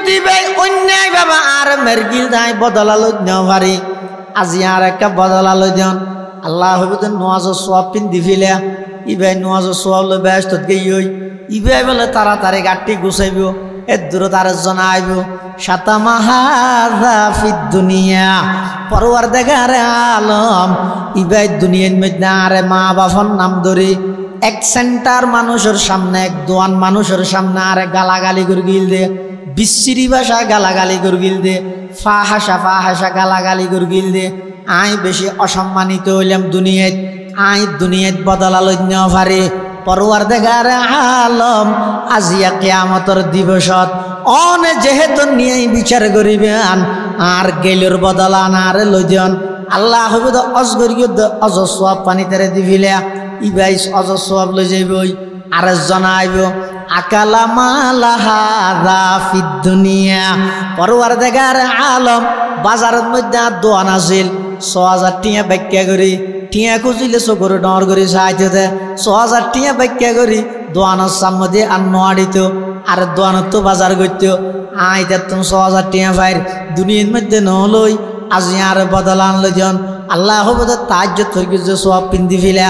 দিবে অন্যায় বাবা আর মেরগিল দাই বদলালো নেওয়ারি আজি আর একটা বদলালো দিন আল্লাহ হইবে নোয়াজ সওয়াব পিন্দি ফেলে ইবে নোয়াজ সওয়াব লো ব্যস্ত গই ইবে বলে তাড়াতাড়ি গাঠটি গুছাইব এর দূরে তার জন আইব সাতামাহাযা ফিদ দুনিয়া পরওয়ারদিগার আলম ইবে দুনিয়ার মধ্যে আরে মা বাবার নাম ধরে এক সেন্টার মানুষের সামনে এক দোয়ান মানুষের সামনে আরে গালাগালি করে গিল দে বিশ্রী ভাষা গালাগালি করে গিল দে ফাহাসা গালাগালি করে গিল দে আই বেশি অসম্মানিত হইলাম দুনিয়াত বদলালো পারে পরওয়ারদিগার আলম আজিয়া কিয়ামতের দিবসত অনে যেহেতু নিয়ে বিচার করিবেন আর গেলুর বদলান আর লইজন আল্লাহ হইব অজগরিয় অজস্ব পানি তেরে দিবিলে ইবাইস অজস্ব লই যাইবই আর জনাইব আকালা মালাহাদা ফিদ দুনিয়া পরওয়ারদিগার আলম বাজারের মধ্যে দোয়ান আছিল ৬০০০ টিয়া ব্যাখ্যা করি টিয়া খুঁজিলে চকুর ডর করে চাইতে দে ৬০০০ টিয়া ব্যাখ্যা করি দোয়ানোর সামনে দিয়ে আর নোয়াড়িত আর দোয়ানত তো বাজার করত আইতে তুমি ৬০০০ টিয়া ভাইর দুনিয়ার মধ্যে নলই আজি আর বদলান লইজন আল্লাহ হবদ তাজ্জুদ করি যে সওয়াব পিন্দি ফেলা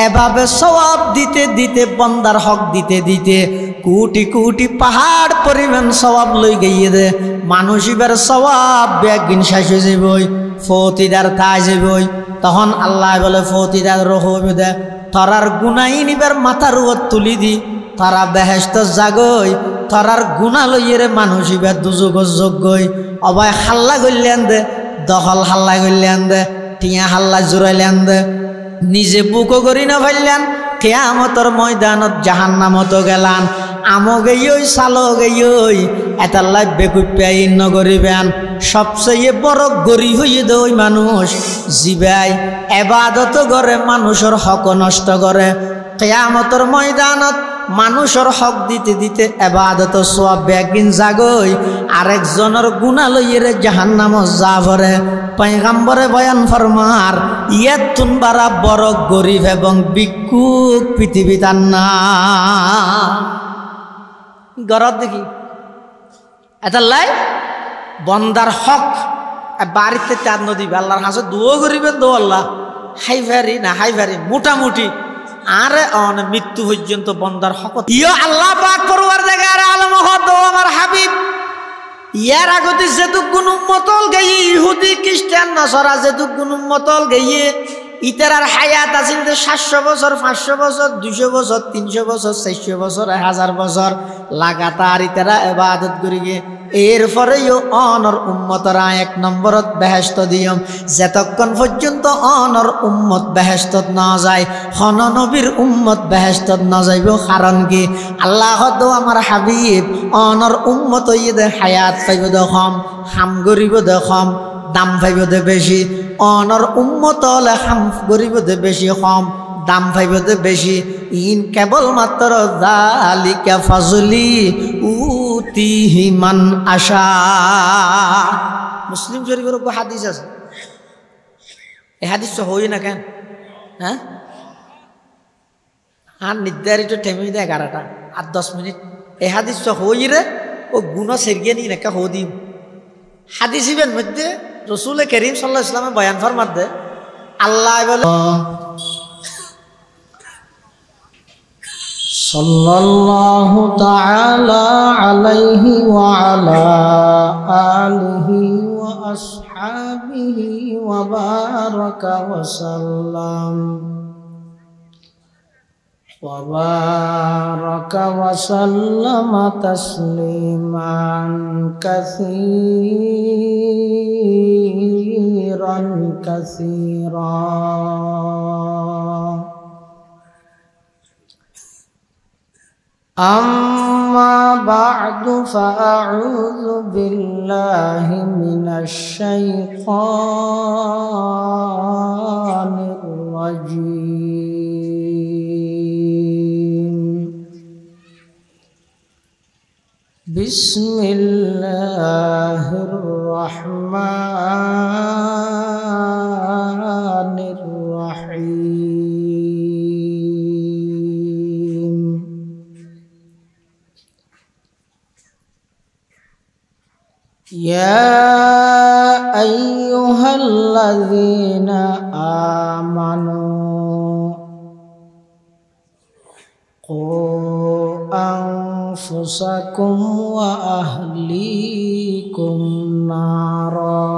এভাবে সওয়াব দিতে দিতে বন্দার হক দিতে দিতে কোটি কোটি পাহাড় পরিমাণ সওয়াব লই গিয়ে দে মানুষ এবার সওয়াব একদিন শেষ হয়ে যাবই ফতিদার তাই যাবই তখন আল্লাহ বলে ফতিদার রহবে দে তরার গুনাই নিবার মাথার উপর তুলি দি তারা বেহেশত জাগই তরার গুণা লইয়েরে মানুষ এবার দুযোগর যোগ্যই অবাই হাল্লা করলেন দে দখল হাল্লা করলেন দে টিয়া হাল্লা জোরাইলেন দে নিজে বুকো করি না ফেললেন কিয়ামতের ময়দানত জাহান্নামত গেলান আমো গেই সালো গেই এতাল্লাই বেকুপ্যাই নগরিবেন সবচেয়ে বড় গরিব হইয়ে দে ওই মানুষ জিবাই এবাদত করে মানুষের হক নষ্ট করে কিয়ামতের ময়দানত মানুষের হক দিতে দিতে এবাদত সওয়াব একদিন জাগই আরেকজনের গুনাহ লইয়ে জাহান্নামত যা ভরে পয়গম্বরে বয়ান ফরমার ইয়াত তুনবারা বড় গরিব এবং ভিক্ষুক পৃথিবীতে না গরত দেখি এতাল্লাই বন্দার হক বাড়িতে চাঁদ নদী আল্লাহর হাসে দুও করিবেন দো আল্লাহ হাইভারি না হাইভারি মোটামুটি আরে অন মৃত্যু পর্যন্ত বন্দার হক ইয়ো আল্লাহ পাক পরওয়ারদিগার আলম হদ আমার হাবিব ইয়ার আগতে যেতুক গুণ উম্মতল গিয়ে ইহুদি খ্রিস্টান নাসারা যেতুক গুণ উম্মতল গিয়ে ইতারার হায়াত আছিল ৭০০ বছর ৫০০ বছর ২০০ বছর ৩০০ বছর ৪০০ বছর ১০০০ বছর লাগাতার ইতারা ইবাদত করি গে এরপরেও অনর উম্মতরা ১ নম্বরত বেহেশত দিয়ম যতক্ষণ পর্যন্ত অনর উম্মত বেহেশতত না যায় হন নবীর উম্মত বেহেশতত না যাইব কারণ কি আল্লাহ তো আমার হাবিব অনর উম্মত ইয়ে হায়াত পাইব দেখম হাম গরিব দেখম দাম পাইব দে বেশি অনর উম্মত হলে হাম গরিব দে বেশি কম দাম পাইব দে বেশি ইন কেবল মাত্র যালিকা ফাজলি উতিহি মান আশা মুসলিম শরীফের হাদিস আছে এই হাদিস তো হই না কেন হ্যাঁ আর নির্ধারিত টাইমে দেয় 11টা আর 10 মিনিট এই হাদিস তো হই রে ও গুণ সেরিয়ে নি নাকা হো দিন হাদিস ইবের মধ্যে রসুল করিম সাল্লাল্লাহু আলাইহি ওয়াসাল্লাম বয়ান ফরমাতে আল্লাহ বলে সাল্লাল্লাহু তাআলা আলাইহি ওয়া আলা আলিহি ওয়া আসহাবিহি ওয়া বারাকা ওয়া সাল্লাম وبارك وسلم تسليما كثيرا أما بعد فأعوذ بالله من الشيطان الرجيم بسم الله الرحمن الرحيم يا أيها الذين آمنوا قوا أنفسكم وأهليكم نارا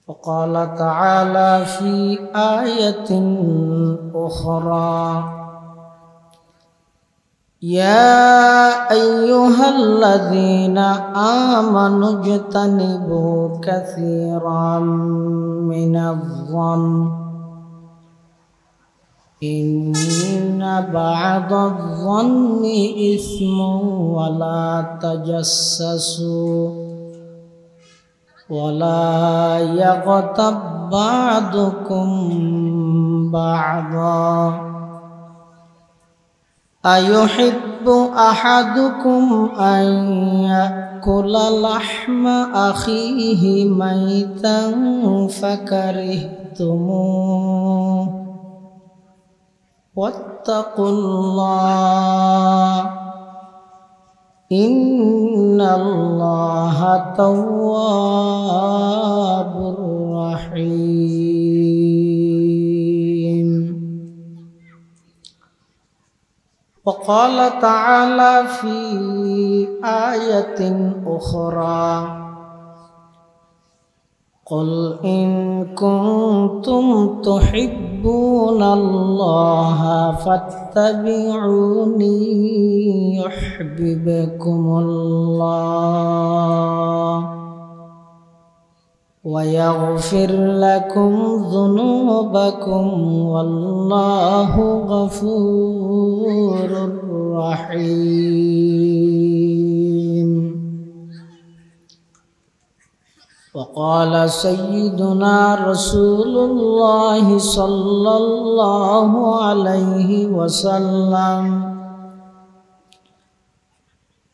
وقال تعالى في آية أخرى يا أيها الذين آمنوا اجتنبوا كثيرا من الظن إن بعض الظن إثم ولا تجسسوا ولا يغتب بعضكم بعضا أيحب أحدكم أن يأكل لحم أخيه ميتا فكرهتموه واتقوا الله إن الله تواب رحيم. وقال تعالى في آية أخرى قل إن كنتم تحبون الله فاتبعوني يحببكم الله ويغفر لكم ذنوبكم والله غفور رحيم. وقال سيدنا رسول الله صلى الله عليه وسلم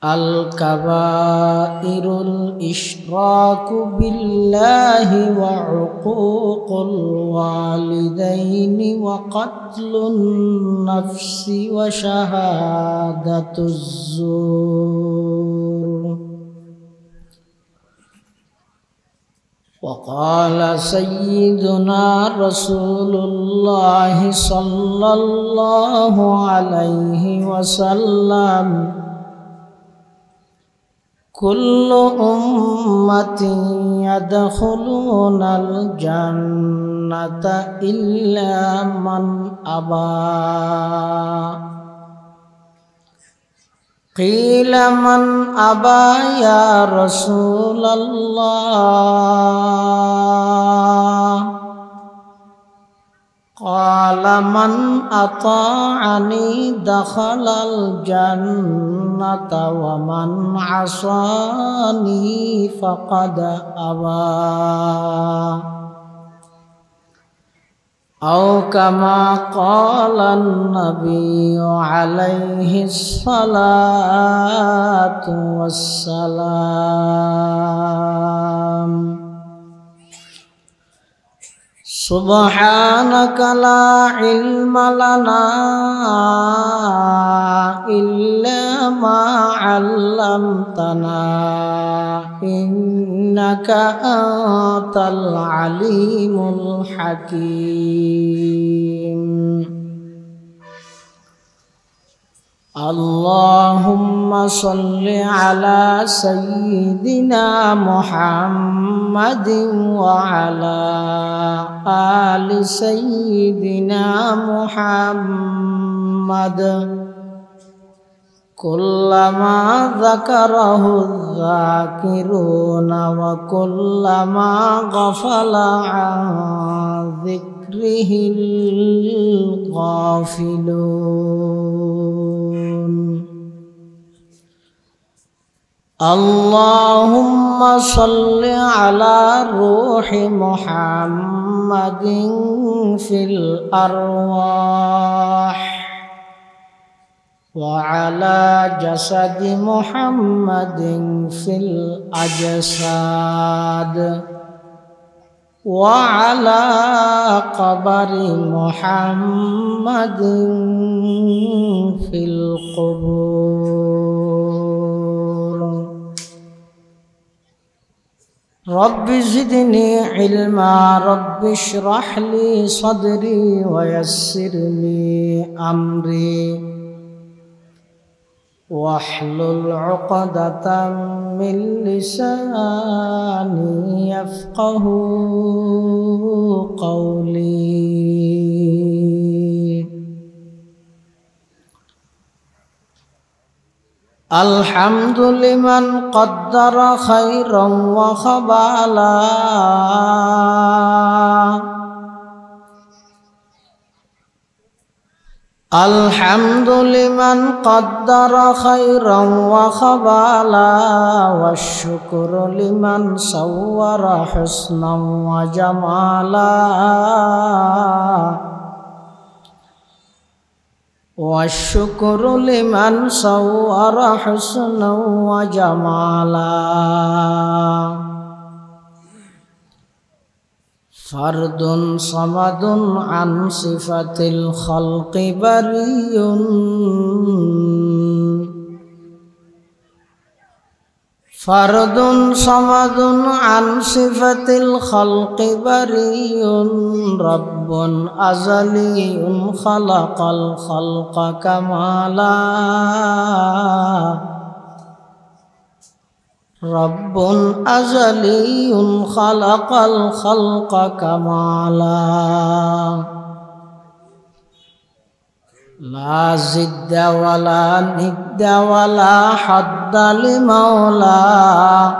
الكبائر الإشراك بالله وعقوق الوالدين وقتل النفس وشهادة الزور. وقال سيدنا رسول الله صلى الله عليه وسلم كل أمة يدخلون الجنة إلا من أبى. قيل من أبى يا رسول الله؟ قال من أطاعني دخل الجنة ومن عصاني فقد أبى، أو كما قال النبي عليه الصلاة والسلام. سبحانك لا علم لنا إلا ما علمتنا إنك أنت العليم الحكيم. اللهم صل على سيدنا محمد وعلى آل سيدنا محمد كلما ذكره الذاكرون وكلما غفل عن ذكره الغافلون. اللهم صل على روح محمد في الأرواح وعلى جسد محمد في الأجساد وعلى قبر محمد في القبور. رب زدني علما رب اشرح لي صدري ويسر لي أمري واحلل عقدة من لساني يفقه قولي. الحمد لمن قدر خيرا وخبالا الحمد لمن قدر خيرا وخبالا والشكر لمن صور حسنا وجمالا والشكر لمن صور حسنا وجمالا فرد صمد عن صفة الخلق بري فرد صمد عن صفة الخلق بري رب أزلي خلق الخلق كمالا رب أزلي خلق الخلق كمالا لا زد ولا ند ولا حد لمولى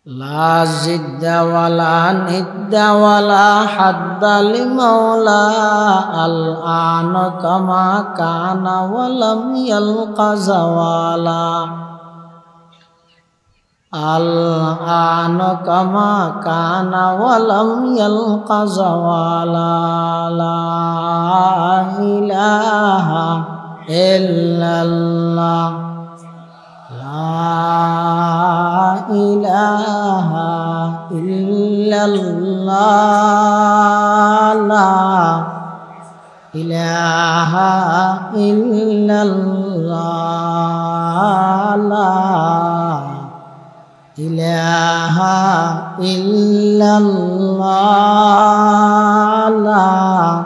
لا زد ولا ند ولا حد لمولى الآن كما كان ولم يلق زوالا الآن كما كان ولم يلق زوالا لا إله إلا الله لا إله إلا الله لا إله إلا الله لا إله إلا الله لا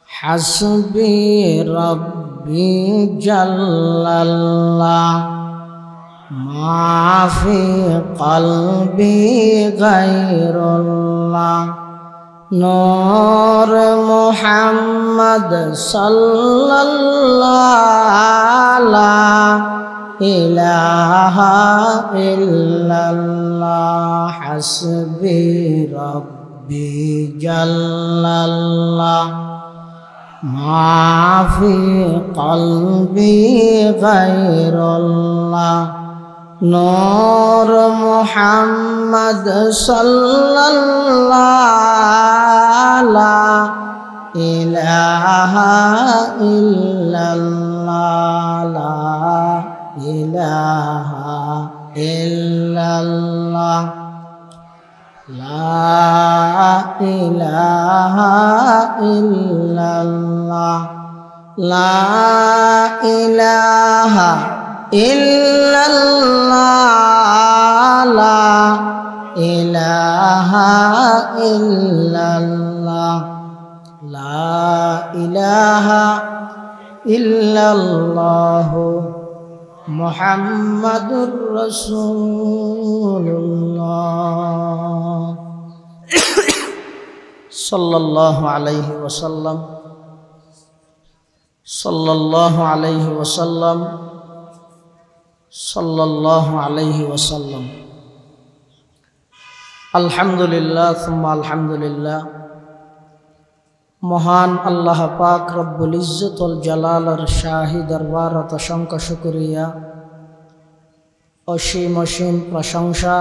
حسبي ربي جل الله ما في قلبي غير الله نور محمد صلى الله لا إله إلا الله حسبي ربي جل الله ما في قلبي غير الله نور محمد صلى الله لا إله إلا الله لا إله إلا الله لا إله إلا الله لا إله إلا الله لا إله إلا الله لا إله إلا الله محمد رسول الله صلى الله عليه وسلم صلى الله عليه وسلم صلى الله عليه وسلم الحمد لله ثم الحمد لله মহান আল্লাহ পাক রব্বুল ইজ্জতুল জালালের শাহী দরবারত অসংখ্য শুকরিয়া অসীম অসীম প্রশংসা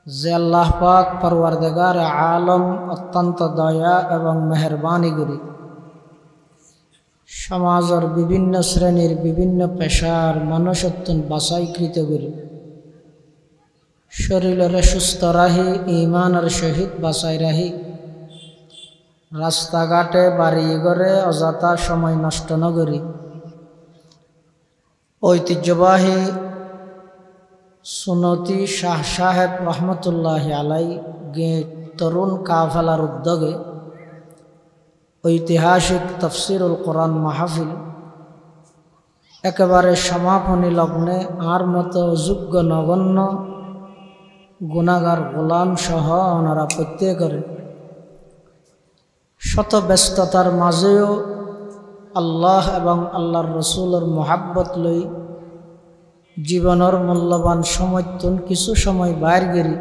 যে আল্লাহ পাক পরওয়ারদিগার আলম অত্যন্ত দয়া এবং মেহরবানি করি সমাজের বিভিন্ন শ্রেণীর বিভিন্ন পেশার মানুষত্বন বাছাইকৃত করি শরীরের সুস্থ রাহি ইমানের সহিত বাছাই রাহি রাস্তাঘাটে বাড়ি ঘরে অযথা সময় নষ্ট নগরী ঐতিহ্যবাহী সুনতি শাহ সাহেব রহমতুল্লাহ আলাই গেট তরুণ কাফেলার উদ্যোগে ঐতিহাসিক তফসিরুল কোরআন মাহফিল একেবারে সমাপনী লগ্নে আর মতো যোগ্য নগণ্য গুনাহগার গোলাম সহ ওনারা প্রত্যেকের শত ব্যস্ততার মাঝেও আল্লাহ এবং আল্লাহর রসুলের মোহাব্বত লই জীবনের মূল্যবান সময়তুন কিছু সময় বাইর গেরি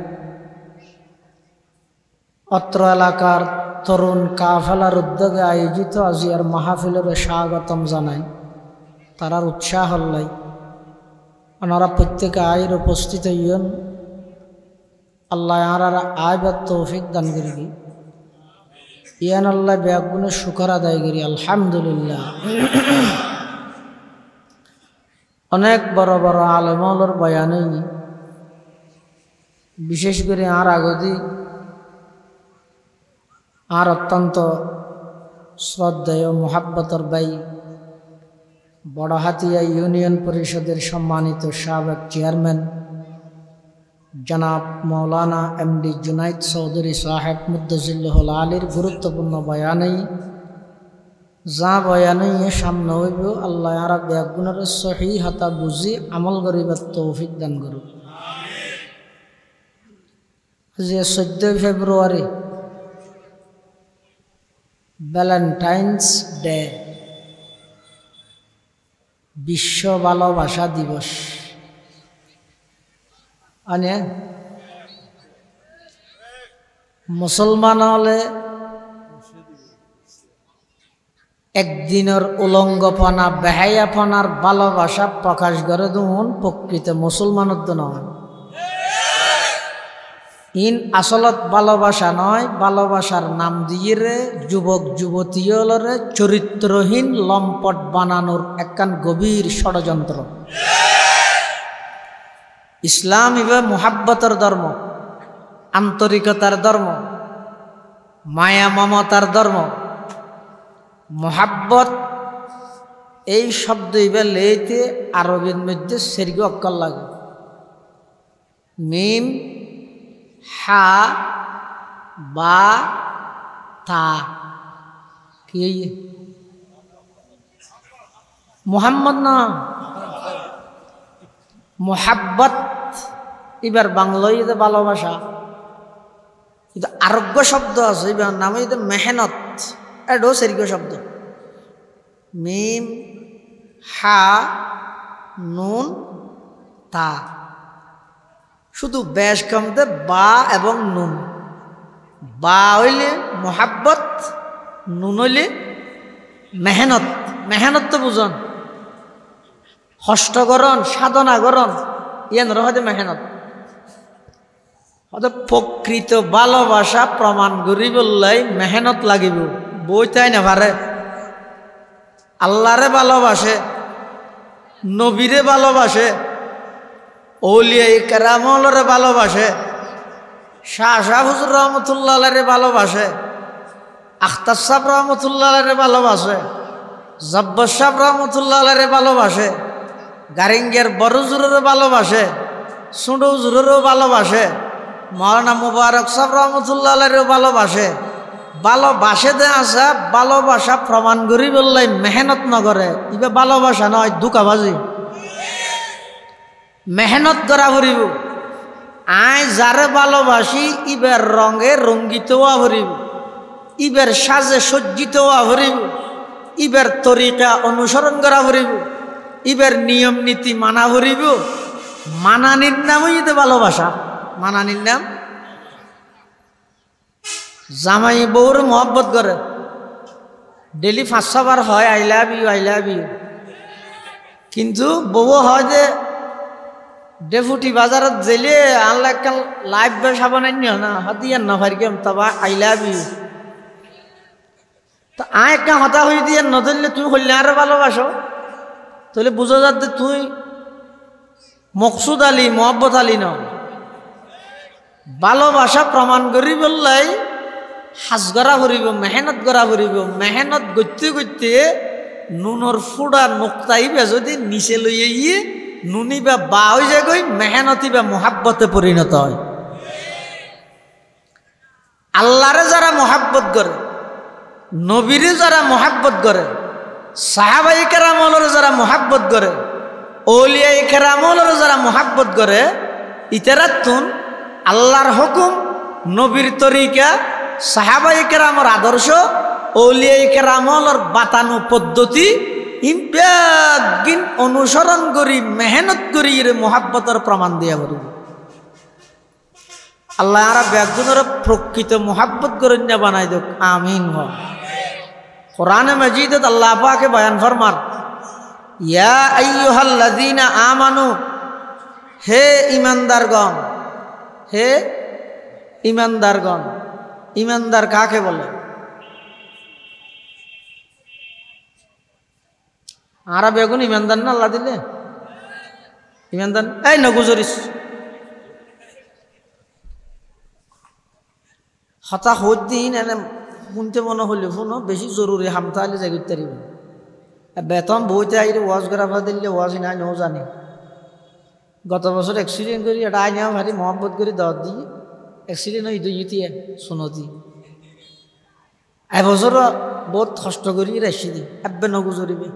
অত্র এলাকার তরুণ কাফেলার উদ্যোগে আয়োজিত আজিয়ার মাহফিলের স্বাগতম জানাই তারার উৎসাহ লাই ওনারা প্রত্যেকে আয়ের উপস্থিত হইন আল্লাহ আর আয়বার তৌফিক দান করি ইয়ান আল্লাহ ব্যাগুনে শুকর আদায় করি আলহামদুলিল্লাহ। অনেক বড় বড় আলেমর বয়ানে বিশেষ করে আর আগদি আর অত্যন্ত শ্রদ্ধেয় মোহাব্বতর বাই বড়হাতিয়া ইউনিয়ন পরিষদের সম্মানিত সাবেক চেয়ারম্যান জনাব মৌলানা এমডি জুনাইদ চৌধুরী সাহেব মুদ্দাজিল্লাহুল আলীর গুরুত্বপূর্ণ বয়ানেই যা বয়ানেই সামনে হইব আল্লাহ আর ব্যাগুণের সহি হাতা বুঝি আমল করিবার তৌফিক দান করুক। যে 14 ফেব্রুয়ারি ভ্যালেন্টাইন্স ডে বিশ্ব ভালোবাসা দিবস আনে মুসলমান হলে একদিনের উলঙ্গপনা বেহাইয়াপনার ভালোবাসা প্রকাশ করে দুন প্রকৃত মুসলমানত নয় ইন আসলত ভালোবাসা নয় ভালোবাসার নাম দিয়ে যুবক যুবতীরে চরিত্রহীন লম্পট বানানোর একখান গভীর ষড়যন্ত্র। ইসলাম ইবে মুহাব্বতের ধর্ম, আন্তরিকতার ধর্ম, মায়া মমতার ধর্ম। মুহাব্বত এই শব্দ ইবে লেইতে আরবির মধ্যে সেরগ অক্ষর লাগে মিম হা বা তা কি মুহাম্মদ না মুহাব্বত এবার বাংলায় ভালোবাসা কিন্তু আরোগ্য শব্দ আছে এবার নাম মেহনত এটাও সেরগ শব্দ মিম হা নুন তা শুধু বেশ কমতে বা এবং নুন বা হইলে মোহাব্বত নুন হইলে মেহনত মেহনত তো বুঝন হস্তকরণ সাধনা করণ ইয়ান রহদে মেহনত প্রকৃত ভালোবাসা প্রমাণ করিবলাই মেহনত লাগিব বইতাই না পারে আল্লাহরে ভালোবাসে নবীরে ভালোবাসে ওলিয়া কেরামলরে ভালোবাসে শাহ শাহ হুজুর রহমতুল্লাহ রে ভালোবাসে আখতার সাহেব রহমতুল্লাহ রে ভালোবাসে জব্বর সাহেব রহমতুল্লাহ রে ভালোবাসে গারিঙ্গের বড় হুজুরেরও ভালোবাসে ছোট হুজুরেরও ভালোবাসে মৌলানা মুবারক সাহেব রহমতুল্লাহ রেও ভালোবাসে ভালোবাসে দে আসা ভালোবাসা প্রমাণ করি বললাই মেহনত নগরে ইবে ভালোবাসা নয় দুকাবাজি মেহনত করা ভরিব আয় যারে ভালোবাসি ইবের রঙে রঙ্গিত হওয়া ভরিব ইবের সাজে সজ্জিত হওয়া ভরিব ইবের তরিকা অনুসরণ করা ভরিব ইবের নিয়ম নীতি মানা ভরিব মানানির নামই তো ভালোবাসা মানানির নাম জামাই বউর মহব্বত করে ডেলি 500 বার হয় আই লাভ ইউ কিন্তু বউ হয় যে ডেপুটি বাজারত জেলে আনলা একটা লাইভ বে সাবানাই নিও না হাতিয়ার না ভারি কেম তবা আই লাভ ইউ তো আয় একটা হতা হয়ে দিয়ে নদলে তুই হইলে আরো ভালোবাসো তাহলে বুঝা যাতে তুই মকসুদ আলী মোহাব্বত আলী ন ভালোবাসা প্রমাণ করি বললাই হাজ গড়া ভরিব মেহনত গড়া ভরিব মেহনত গড়তে গড়তে নুনর ফুড়া নোক্তাইবা যদি নিচে লইয়ে গিয়ে নুনিবা বা হয়ে যায় গই মেহনতি বা মোহাব্বতে পরিণত হয়। আল্লাহরে যারা মোহাব্বত করে, নবীরে যারা মোহাব্বত করে, সাহাবাই কেরামলের যারা মোহাব্বত করে, ওলিয়াই কেরামলের যারা মোহাব্বত করে, ইতারাতুন আল্লাহর হুকুম, নবীর তরিকা, সাহাবাই কেরামর আদর্শ, ওলিয়াই কেরামলের বাতানো পদ্ধতি ইম্পাগিন অনুসরণ করি মেহনত করি এর মোহাব্বতের প্রমাণ দিয়া বলি। আল্লাহ আর ব্যাগুনের প্রকৃত মোহাব্বত করে বানাই দেখ, আমিন। কোরআনে মাজিদত আল্লাহ পাকে বয়ান ফরমান, ইয়া আইয়ুহাল্লাযীনা আমানু, হে ঈমানদারগণ, হে ঈমানদারগণ। ঈমানদার কাকে বলে? আরা বেগুন ঈমানদার না আল্লাহ দিলে? ঈমানদার এই নগুজরিস হতা হদ্দিন এনে শুনতে মনে হলে শুনো বেশি জরুরি হামতা হলে যাই করতে পারিব। বেতন বইতে আইলে ওয়াজ করা দিলে ওয়াজ নাই নও জানি। গত বছর অ্যাক্সিডেন্ট করি এটা আইনাও ভারি মহব্বত করে দাওয়াত দিয়ে অ্যাক্সিডেন্ট হয়ে ইয়ে শুনতি এবছর বহুত কষ্ট করি রেসি দি এবে নগুজরিবে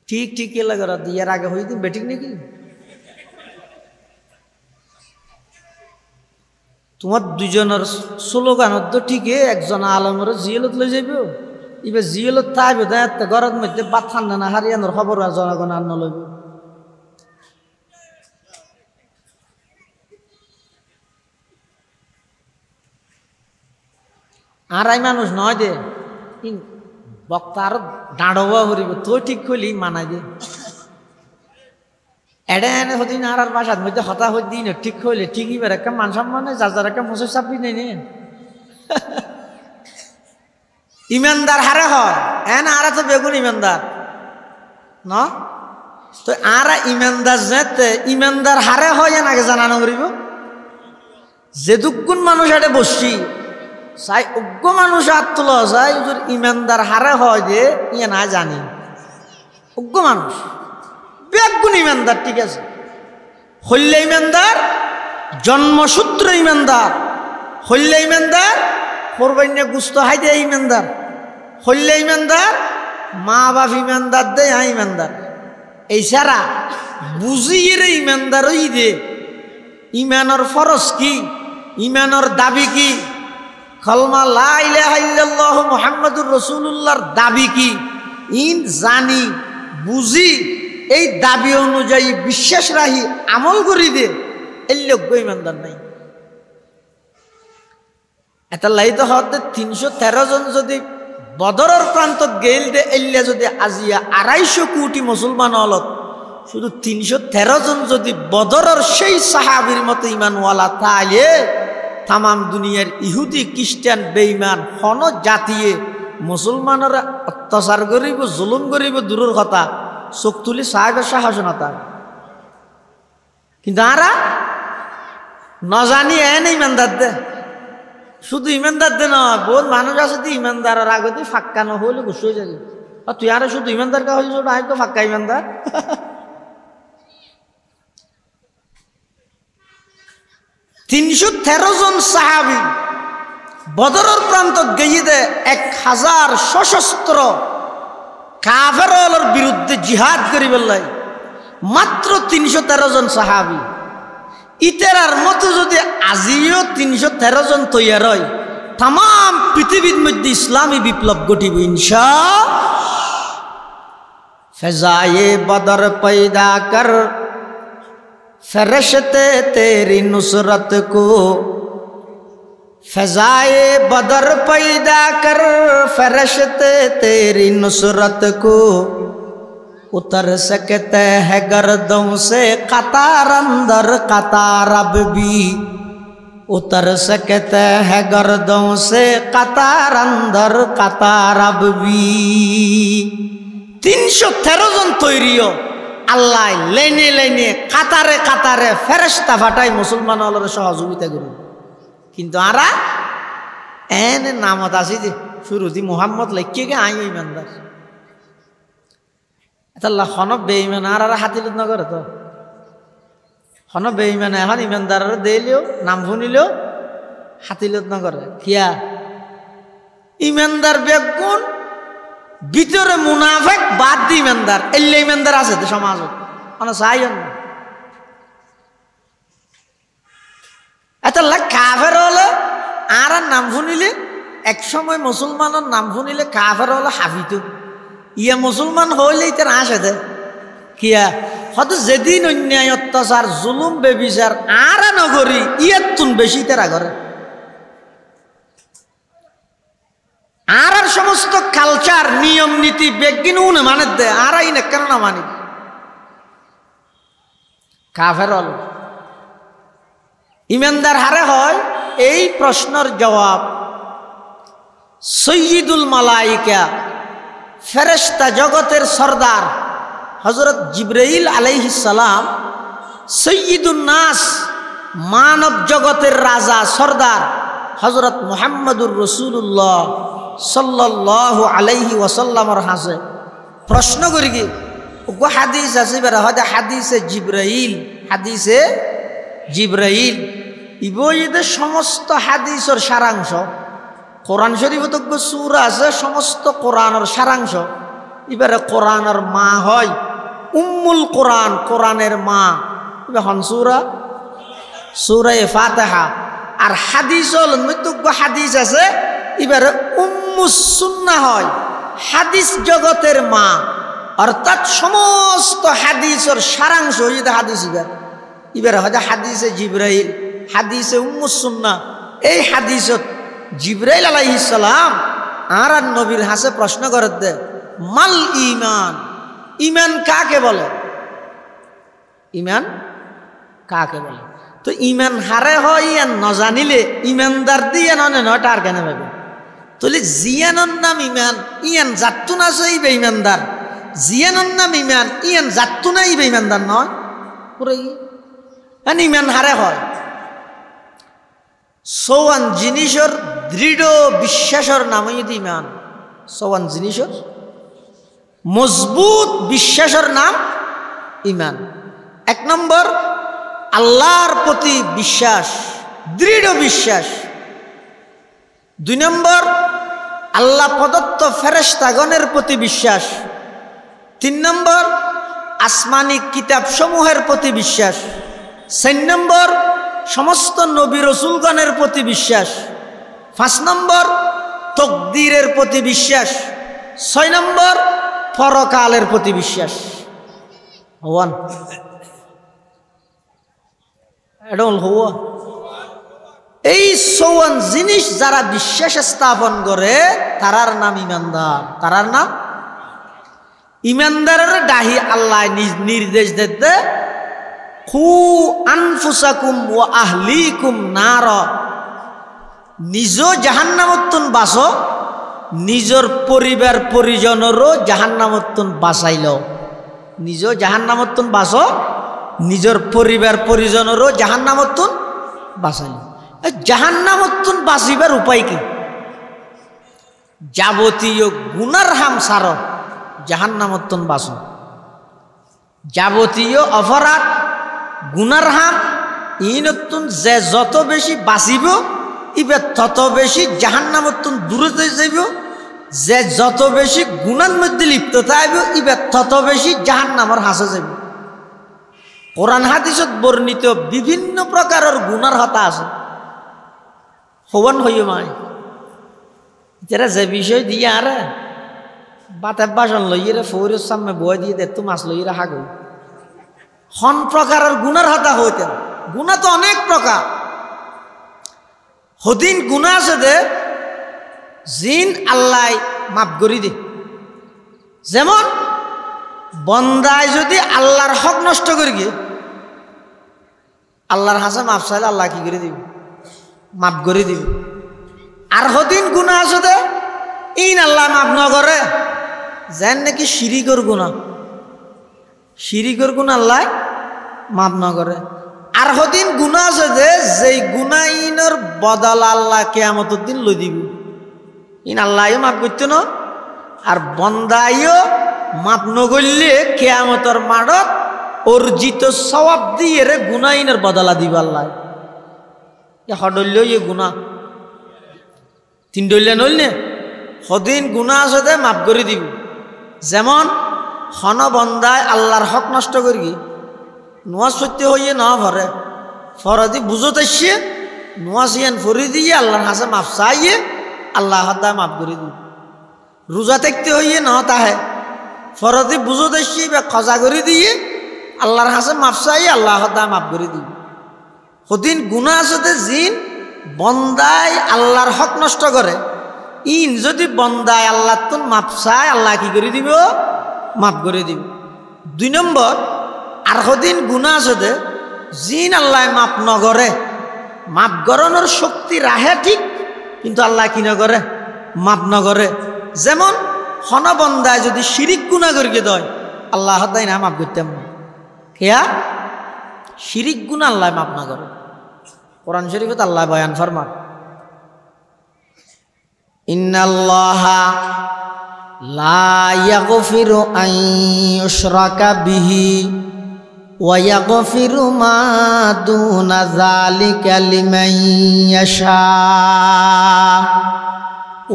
ঠিক ঠিক লাগে দিয়ার আগে হয়ে দিন বেঠিক নাকি তোমার দুজনের স্লোগানত তো ঠিকই একজন আলমের জিয়েলত লই যাইব এবার জিয়েলত থাকবে দেয় ঘরের মধ্যে বাদ ঠান্ডা না হারিয়ানোর খবর জনগণ আর নলইব আড়াই মানুষ নয় দে বক্তা আরো দাঁড়োয়া করিব তো ঠিক করলি মানাই দে এডে এনে হদিন আর বাসার মধ্যে হতা হদিন ঠিক হইলে ঠিকই বের একটা মান সম্মানে যার যার একটা মুসে চাপি নেই নে ইমানদার হারে হয় এন আরা তো বেগুন ইমানদার ন তো আরা ইমানদার যেতে ইমানদার হারে হয় এন আগে জানানো করিব যে দুগুণ মানুষ এটা বসছি চাই অজ্ঞ মানুষ হাত তোলা যায় ইমানদার হারে হয় যে ইয়ে না জানি অজ্ঞ মানুষ বেগুন ইমানদার ঠিক আছে হইলে ইমানদার জন্মসূত্র ইমানদার হইলে ইমানদার কোরবানিয়া গুস্ত হাই দেয় ইমানদার হইলে ইমানদার মা বাপ ইমানদার দেয় হ্যাঁ ইমানদার এই সারা বুঝিয়ে রে ইমানদার ওই দে ইমানের ফরজ কি ইমানের দাবি কি কলমা লা ইলাহা ইল্লাল্লাহু মুহাম্মাদুর রাসূলুল্লাহর দাবি কি ইন জানি বুঝি এই দাবি অনুযায়ী বিশ্বাস রাহি আমল করি দে এই লোক ইমানদার নাই এটা লাইতে হতে 313 জন যদি বদরের প্রান্তত গেল দে এল্লা যদি আজিয়া 250 কোটি মুসলমান হলত শুধু 313 জন যদি বদরের সেই সাহাবীর মতো ঈমানওয়ালা তাইলে তাম দুনিয়ার ইহুদি খ্রিস্টান বেঈমান হন জাতিয়ে মুসলমানরা অত্যাচার করিব জুলুম করিব দূরের কথা চোখ তুলি সাহেবের সাহস না তার কিন্তু আরা নজানি এনে ইমানদার দে শুধু ইমানদার দে নয় বহুত মানুষ আছে তো ইমানদারের আগতে ফাক্কা না হইলে গুছ হয়ে যাবে আর তুই আরে শুধু ইমানদার কা হইল আয় তো ফাক্কা ইমানদার 313 জন সাহাবী বদরের প্রান্ত গিয়ে দে 1000 সশস্ত্র কাফেরদের বিরুদ্ধে জিহাদ করিবার লাই মাত্র 313 জন সাহাবী ইতেরার মতো যদি আজিও 313 জন তৈয়ার হয় তাম পৃথিবীর মধ্যে ইসলামী বিপ্লব ঘটিব ইনশাআল্লাহ ফজায়ে বদর पैदा कर फरिश्ते तेरी नुसरत को फजाए बदर पैदा कर फरिश्ते तेरी नुसरत को उतर सकते हैं गर्दों से कतार अंदर कतार अब भी उतर सकते हैं गर्दों से कतार अंदर कतार अब भी 313 জন তৈরিও আল্লাহ লাইনে লাইনে কাতারে কাতারে ফেরেশতা ফাটাই মুসলমান হলের সহযোগিতা করি কিন্তু আরা এনে নামত আছে যে শুরুতে মোহাম্মদ লেখিয়ে গে আই ইমানদার তাহলে হন বেঈমান আর হাতিলত নগরে তো হন বেঈমান এখন ইমানদার দিলেও নাম শুনিলেও হাতিলত নগরে কিয়া ইমানদার বেগুন ভিতরে মুনাফেক বাদ দি ইমানদার এলে ইমানদার আছে তো সমাজত মানে চাইন না এটা কাফের হলে আর নাম শুনিলে এক সময় মুসলমানের নাম শুনিলে কাফের হলে হাফিত ইয়া মুসলমান হইলে ইতার আসে দে কিয়া হয়তো যেদিন অন্যায় অত্যাচার জুলুম বেবিচার আর নগরী ইয়ার তুন বেশি তারা করে আর সমস্ত কালচার নিয়ম নীতি বেগিন উনে মানে দে আর আইনে কেন না মানি কাফের হল ইমানদার হারে হয় এই প্রশ্নের জবাব সৈয়দুল মালাইকা ফেরেশতা জগতের সরদার হযরত জিবরাইল আলাইহিস সালাম সৈয়দুন নাস মানব জগতের রাজা সরদার হযরত মুহাম্মদুর রাসূলুল্লাহ সাল্লাল্লাহু আলাইহি ওয়াসাল্লামর হাসে প্রশ্ন করি কি ও হাদিস আছে বেরা হয়তো হাদিসে জিবরাইল ইবইদের সমস্ত হাদিসের সারাংশ কোরআন শরীফত সূরা আছে সমস্ত কোরআনের সারাংশ এবারে কোরআনের মা হয় উম্মুল কোরআন কোরআনের মা এখন সূরা ফাতিহা আর হাদিস হল মৃত্যুজ্ঞ হাদিস আছে এবারে উম্মুস সুন্নাহ হয় হাদিস জগতের মা অর্থাৎ সমস্ত হাদিসের সারাংশ এটা হাদিস এবারে হয়তো হাদিসে জিবরাইল হাদিসে উম্মুস সুন্নাহ এই হাদিসত জিবরাইল আলাইহিস সালাম আর নবীর হাসে প্রশ্ন করে দে মাল ঈমান ঈমান কাকে বলে ঈমান কাকে বলে তো ঈমান হারে হয় ইয়ান ন জানিলে ঈমানদার দিয়ে নয় টার কেন ভাবে তাহলে জিয়ানোর নাম ঈমান ইয়ান জাত্তু না সেই বেঈমানদার জিয়ানোর নাম ঈমান ইয়ান জাত্তু না এই বেঈমানদার নয় পুরো ঈমান হারে হয় সওয়ান জিনিসের দৃঢ় বিশ্বাসের নামই ঈমান সওয়ান জিনিসের মজবুত বিশ্বাসের নাম ঈমান এক নম্বর আল্লাহর প্রতি বিশ্বাস দৃঢ় বিশ্বাস দুই নম্বর আল্লাহ প্রদত্ত ফেরেশতাগণের প্রতি বিশ্বাস তিন নম্বর আসমানি কিতাব সমূহের প্রতি বিশ্বাস চার নম্বর সমস্ত নবী রাসূলগণের প্রতি বিশ্বাস পাঁচ নম্বর তকদিরের প্রতি বিশ্বাস ছয় নম্বর পরকালের প্রতি বিশ্বাস এই সওয়ান জিনিস যারা বিশ্বাস স্থাপন করে তারার নাম ইমানদার তারার নাম ইমানদারের ডাহি আল্লাহ নির্দেশ দিতে খু আনফুসাকুম ওয়া আহলিকুম নার নিজ জাহান্নামতুন বাঁচো নিজের পরিবার পরিজনেরও জাহান্নামতুন বাঁচাইল নিজ জাহান্নামতুন বাঁচো নিজের পরিবার পরিজনেরও জাহান্নামতুন বাঁচাইল জাহান্নামতুন বাঁচিবার উপায় কি যাবতীয় গুনার হাম সার জাহান্নামতুন বাঁচো যাবতীয় অপরাধ গুনার হাম ইনতুন যে যত বেশি বাঁচিব ইবার তত বেশি জাহান্নামতুন দূরে যাইব যে যত বেশি গুনার মধ্যে লিপ্ত থাকবে ইবার তত বেশি জাহান্নামের হাসে যাইব কোরআন হাদিসত বর্ণিত বিভিন্ন প্রকারের গুনার হতা আছে হওয়ান হইও মাই যারা যে বিষয় দিয়ে আরে বাতে বাসন লইয়ে ফৌরের সামনে বই দিয়ে দে তো মাছ লইয়ে হাগ হন প্রকারের গুনার হতা হইতেন গুণা তো অনেক প্রকার হদিন গুণা আছে দে জিন আল্লাহ মাফ করি দে যেমন বন্দায় যদি আল্লাহর হক নষ্ট করি গিয়ে আল্লাহর হাসে মাফ চাইলে আল্লাহ কি করে দিবি মাফ করে দিবি আর হদিন গুণা আছে দে ইন আল্লাহ মাফ ন করে যেন নাকি শিরিকর গুণা আল্লাহ মাফ ন করে আর হদিন গুণা আছে যে যেই গুণাইনের বদল আল্লাহ কিয়ামতের দিন লই দিব ইন আল্লাহও মাফ করতো না আর বন্দাইও মাপ নগরলে কিয়ামতের মাঠত অর্জিত সওয়াব দিয়ে রে গুনাহিনের বদলা দিব আল্লাহ। হডল্য গুণা তিন ডলিয়া নইল নে সদিন গুণা আছে দে মাফ করে দিব। যেমন হন বন্দায় আল্লাহর হক নষ্ট করি নোয়াজ সত্য হইয়ে ন ভরে ফরদি বুঝত আসছে নোয়াজ ইয়ান ফরি দিয়ে আল্লাহর হাসে মাফ চাইয়ে আল্লাহ হদ্দায় মাফ করে দিব। রোজা থাকতে হইয়ে ন তাহে ফরদি বুঝত আসছে বা খজা করে দিয়ে আল্লাহর হাসে মাফ চাইয়ে আল্লাহ হদ্দায় মাফ করে দিব। সদিন গুণা আছে জিন বন্দায় আল্লাহর হক নষ্ট করে ইন যদি বন্দায় আল্লাহ তুন মাপ চায় আল্লাহ কি করে দিব মাফ করে দিব। 2 নম্বর আর সদিন গুণা আছে জিন আল্লাহ মাপ নগরে মাপ গরণের শক্তি রাহে ঠিক কিন্তু আল্লাহ কি নগরে মাপ নগরে। যেমন হন বন্দায় যদি শিরিক গুণা করিয়ে দেয় আল্লাহ হদাই না মাফ করতাম না কেয়া শিরিক গুণা আল্লাহ মাফ না করে। কোরআন শরীফে আল্লাহ বয়ান ফরমান ইন্নাল্লাহা লা ইয়াগফিরু আন ইউশরাকা বিহি ওয়া ইয়াগফিরু মা দুনা যালিকা লিমান ইয়াশা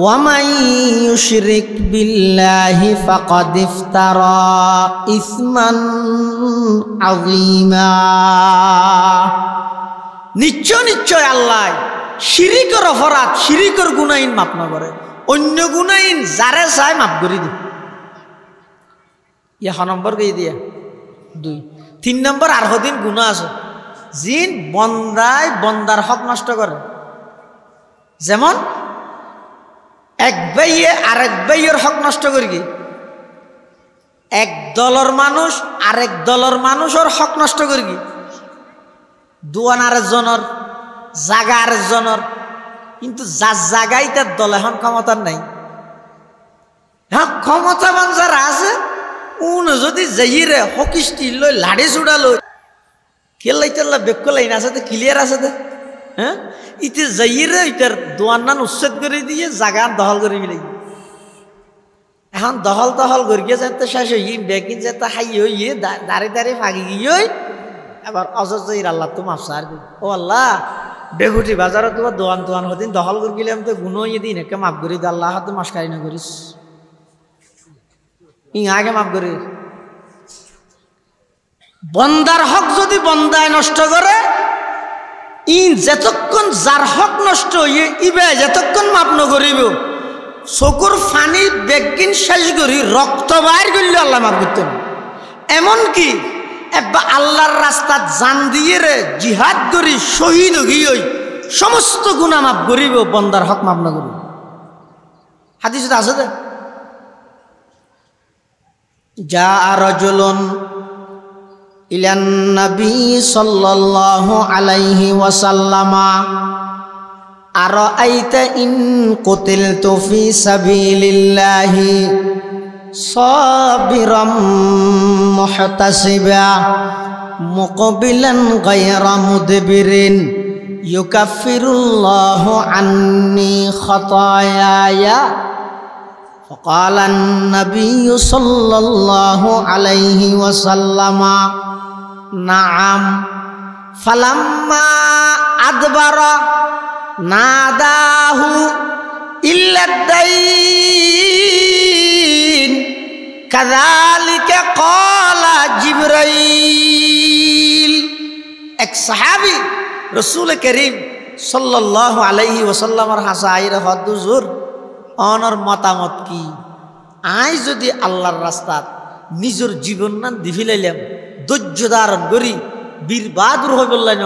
ওয়া মান ইউশরিক বিল্লাহি ফাকাদ ইফতারা ইসমান আযীমা। নিশ্চয় নিশ্চয় আল্লাহ শিরিকর অপরাধ শিরিকর গুনাহিন মাপ না করে অন্য গুনাহিন যারে চাই মাফ করে দি। ইয়া নম্বর কে দিয়া 2। 3 নম্বর আর সদিন গুণা আছে জিন বন্দায় বন্দার হক নষ্ট করে। যেমন এক ভাইয়ে আরেক ভাইয়ের হক নষ্ট করি এক দলের মানুষ আরেক দলের মানুষের হক নষ্ট করি দুয়ান আরেকজনের জাগা আরেকজনের কিন্তু যার জায়গায় তার দল এখন ক্ষমতার নাই। হ্যাঁ ক্ষমতাবান যারা আছে উন যদি যাইরে হকিস্টি লই লাড়ি চুড়া লই খেলাই তেল্লা বেক্য লাইন আছে তো ক্লিয়ার আছে তো হ্যাঁ ইতে যাইরে ইটার দোয়ান নান উচ্ছেদ করে দিয়ে জাগা দখল করে মিলাই এখন দখল দখল করিয়ে যেতে শেষ হই বেকিন যেতে হাই হইয়ে দাঁড়িয়ে দাঁড়িয়ে ফাঁকি গিয়ে এবার অজয় আল্লাহ তো মাফ সার দি ও আল্লাহ বেগুটি বাজারত তোমার দোয়ান তোয়ান হদিন দখল করে গেলে আমি তো গুণ ইয়ে দিন একে মাফ করি দি আল্লাহ তো মাসকারি না করিস আগে মাফ করি। বন্দার হক যদি বন্দায় নষ্ট করে ইন যতক্ষণ যার হক নষ্ট হইয়ে ইবে যতক্ষণ মাপ নকরিব চকুর ফানি বেগিন শেষ করি রক্ত বাইর করলে আল্লাহ মাফ করতে না। এমনকি এবার আল্লাহর রাস্তাত জান দিয়ে রে জিহাদ করি শহীদ হই সমস্ত গুনাহ মাফ করিব বন্দার হক মাফ না করিব। হাদিসে আছে দে যা রাজুলুন ইলান নবী সাল্লাল্লাহু আলাইহি ওয়াসাল্লামা আরাআইতা ইন কুতিলতু ফি সাবিলিল্লাহি সাবিরাম মুহতাসিবা মুকবিলান গায়রা মুদবিরিন ইউকাফিরুল্লাহু আন্নি খাতায়ায়া فقال النبي صلى الله عليه وسلم نعم فلما أدبر ناداه إلا الدين كذلك قال جبريل এক সাহাবী রাসূল করিম সাল্লাল্লাহু আলাইহি ওয়াসাল্লামের হাসাইর হদুজুর অনর মতামত কি আই যদি আল্লাহর রাস্তাত নিজের জীবন না দিফিলাইলাম ধৈর্য ধারণ করি বীর বাহাদুর হয়ে বললেন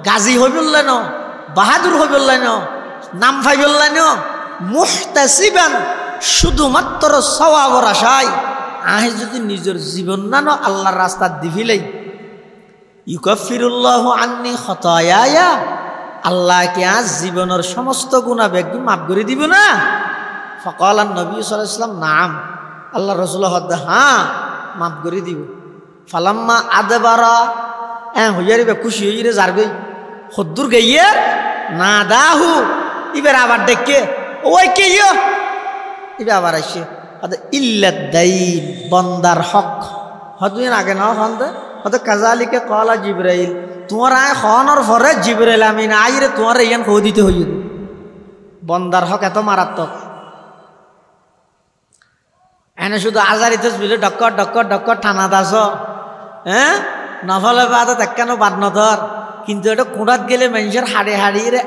গাজী হয়ে বললেন বাহাদুর হয়ে বললেন নাম ভাই বললেন মুহতাসিবান শুধুমাত্র সওয়াবের আশায় আই যদি নিজের জীবন না আল্লাহর রাস্তাত দিফিলাই ইউকাফিরুল্লাহু আন্নি খাতায়ায়া আল্লাহ কি আজ জীবনের সমস্ত গুনাহ বেগি মাফ করে দিব না। ফকাল নবী সাল্লাল্লাহু আলাইহি ওয়াসাল্লাম নাম আল্লাহ রাসূল হদ্দা হ্যাঁ মাফ করে দিব। ফালাম্মা আদবারা হইয়ারিবে খুশি হইরে যারবে হদ্দুর গাইয়ে না দাহু এবার আবার ডেকে ওই কে ইয়ে এবার আবার আসছে ইল্লাদ্দাইন বন্দার হক হতুন আগে না হন্দ হত কাজালিকে কলা জিব্রাইল তোমার আয় হনর পরে জিব্রাইল আমিন আইরে তোমার ইয়ান কো দিতে হইল বন্দার হক এত মারাত্মক এনে শুধু আজারি তসবিলে ডক্কর ডক্কর ডক্কর ঠানা দাস হ্যাঁ নফলে বাদ কেন বাদ নধর কিন্তু এটা কুঁড়াত গেলে মানুষের হাড়ে হাড়িয়ে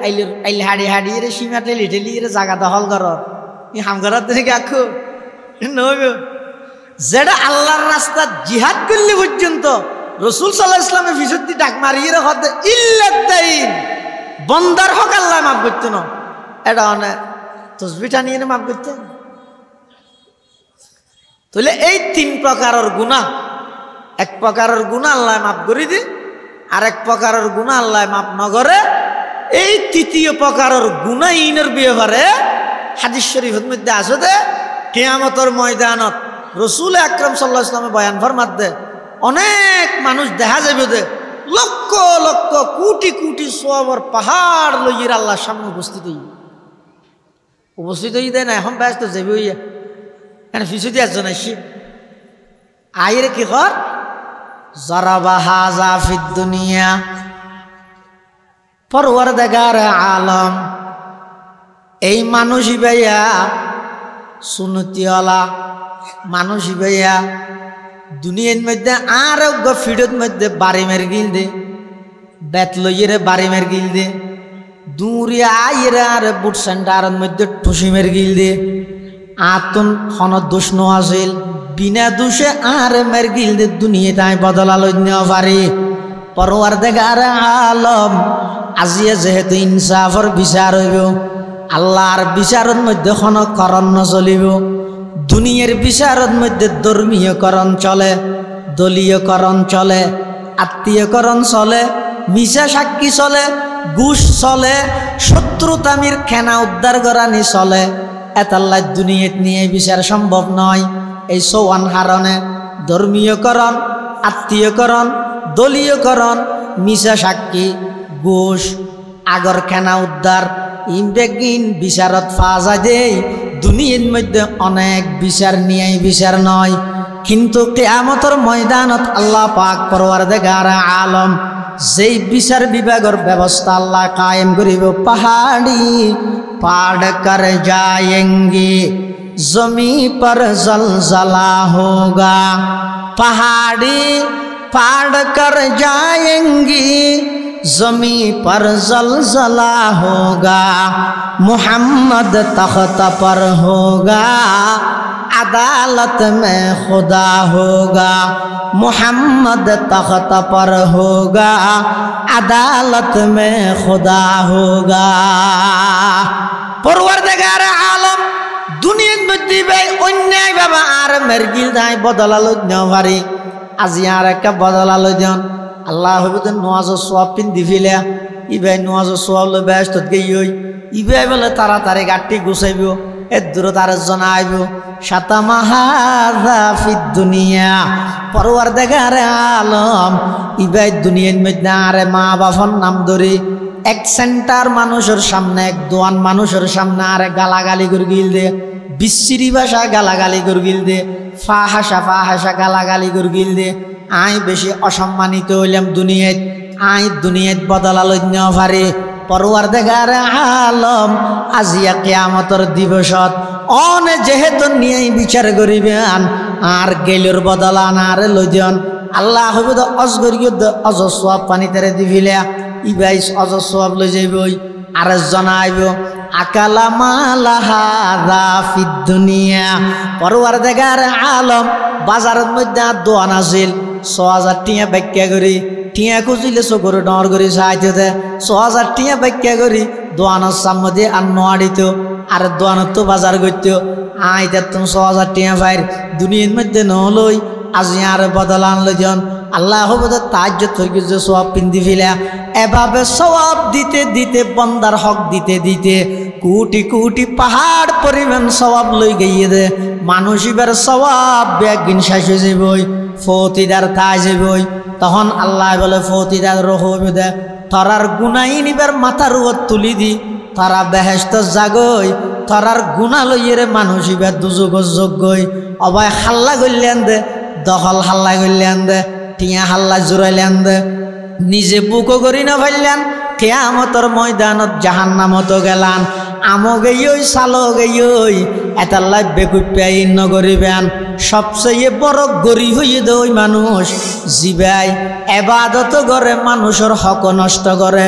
আইল হাড়ি হাড়িয়ে সীমা ঠেলি ঠেলিয়ে জাগা দখল কর ই হামগরাত থেকে আখো নইব যেটা আল্লাহর রাস্তা জিহাদ করলে পর্যন্ত রসুল সাল্লাল্লাহু আলাইহি ওয়াসাল্লামের ফিসুদ্দি ডাক মারিয়ে হতে ইল্লাদ্দাইন বন্দার হক আল্লাহ মাফ করতে না এটা অনেক তসবিটা নিয়ে মাফ করতে তাহলে এই তিন প্রকারের গুনাহ এক প্রকারের গুনাহ আল্লাহ মাফ করে দি আর এক প্রকারের গুনাহ আল্লাহ মাফ নগরে এই তৃতীয় প্রকারের গুনাহীনের ব্যাপারে হাদিস শরীফের মধ্যে আছে যে কিয়ামতের ময়দানত রাসূল আকরাম সাল্লাল্লাহু আলাইহি ওয়াসাল্লাম বয়ান ফরমাতে অনেক মানুষ দেখা যাবে যে লক্ষ লক্ষ কোটি কোটি সওয়াবের পাহাড় লইয়ে আল্লাহর সামনে উপস্থিত হই দেয় না এখন ব্যস্ত যাবে হইয়া এখানে ফিসুদি একজন আসি আইরে কি কর জারাবা হাযা ফিদ দুনিয়া পরওয়ারদিগার আলম এই মানুষই ভাইয়া সুন্নতিওয়ালা মানুষই ভাইয়া দুনিয়ার মধ্যে আর ফিডের মধ্যে বাড়ি মেরে গিল দে বেত লইয়ে বাড়ি মেরে গিল দে দূরিয়া আইরে আর বুট সেন্টারের মধ্যে ঠুসি মেরে গিল দে আতন হন দোষ ন আছিল বিনা দোষে আর মেরে গিল দে দুনিয়া তাই বদলা লই নেওয়া পারি পরওয়ারদিগার আলম আজিয়ে যেহেতু ইনসাফর বিচার হইব আল্লাহর বিচারের মধ্যে কোন করণ নচলিব দুনিয়ার বিচারের মধ্যে ধর্মীয়করণ চলে দলীয়করণ চলে আত্মীয়করণ চলে মিশা সাক্ষী চলে ঘুষ চলে শত্রুতামির খেনা উদ্ধার করানি চলে এতাল্লাহ দুনিয়াত নিয়ে বিচার সম্ভব নয় এই চৌয়ান হারণে ধর্মীয়করণ আত্মীয়করণ দলীয়করণ মিশা সাক্ষী ঘুষ আগর খেনা উদ্ধার ইনবেগিন বিচারত ফাজা দেই দুনিয়ার মধ্যে অনেক বিচার নিয়ে বিচার নয় কিন্তু কিয়ামতের ময়দানত আল্লাহ পাক পরওয়ারদিগার আলম যেই বিচার বিভাগের ব্যবস্থা আল্লাহ কায়েম করিব পাহাড়ি পাড় কর যায়েঙ্গে জমি पर জলজলা होगा पहाड़ी पाड़ कर जाएंगी जमी पर जलजला होगा मोहम्मद तख्त पर होगा अदालत में खुदा होगा मोहम्मद तख्त पर होगा अदालत में खुदा होगा परवरदिगार आलम दुनिया मध्य भाई अन्याय बाबा आर मरगिल दाई बदला लो नवारी आज यार का बदला लो जन আল্লাহ হইব নওয়াজ সওয়াব পিন দিফিলা ইবাই নওয়াজ সওয়াব ল ব্যস্ত গই ইবাই বলে তাড়াতাড়ি গাটি গুছাইব এর দূর তার জানাইব শাতামাহাযা ফিদ দুনিয়া পরওয়ারদিগার আলম ইবাই দুনিয়ার মধ্যে আরে মা বাবার নাম ধরে এক সেন্টার মানুষের সামনে এক দোয়ান মানুষের সামনে আরে গালাগালি করে গিল দে বিশ্রী ভাষা গালাগালি করে গিল দে ফাহাসা গালাগালি করে গিল দে আই বেশি অসম্মানিত হইলাম দুনিয়াত আই দুনিয়াত বদলা লই নেওয়া পারে পরওয়ারদিগার আলম আজিয়া কিয়ামতের দিবসত অনে যেহেতু নিয়ে বিচার করিবেন আর গেলর বদলা না রে লইজন আল্লাহ হইব তো অজগরিয় অজস্ব পানিতে দিবিলা ইবাইস অজস্ব লই যাইবই আর জানাইব আকালা মালাহাযা ফিদ দুনিয়া পরওয়ারদিগার আলম বাজারের মধ্যে দোয়ান আছিল ৬০০০ টিয়া ব্যাখ্যা করি টিয়া খুঁজিলে চকুর ডর করে চাইতে দে ৬০০০ টিয়া ব্যাখ্যা করি দোয়ানের সামনে দিয়ে আর নোয়াড়িত আর দোয়ানত তো বাজার করত আইতে তুমি ৬০০০ টিয়া ফাইর দুনিয়ার মধ্যে নলই আজি আর বদলা আনলো জন আল্লাহ হবো তাজ্জত থেকে যে সওয়াব পিন্দি ফেলা এভাবে সওয়াব দিতে দিতে বন্দার হক দিতে দিতে কোটি কোটি পাহাড় পরিমাণ সওয়াব লই গিয়ে দে মানুষ এবার সওয়াব বেগিন শেষ হয়ে যাবই ফতিদার তাই যাবই তখন আল্লাহ বলে ফতিদার রহবে দে তারার গুনাই নিবার মাথার উপর তুলি দি তারা বেহেশত জাগই থরার গুণা লইয়েরে মানুষ ইবা দুযোগর যোগ্যই অবাই হাল্লা করলেন দে দখল হাল্লা করলেন দে টিয়া হাল্লা জোরাইলেন দে নিজে বুকো করি না ফেললেন কিয়ামতের ময়দানত জাহান্নামত গেলান আমো গেই সালো গেই এতাল্লাই বেকুপিয়াই নগরিবেন সবচেয়ে বড় গরি হইয়ে দই মানুষ জিবাই এবাদত করে মানুষের হক নষ্ট করে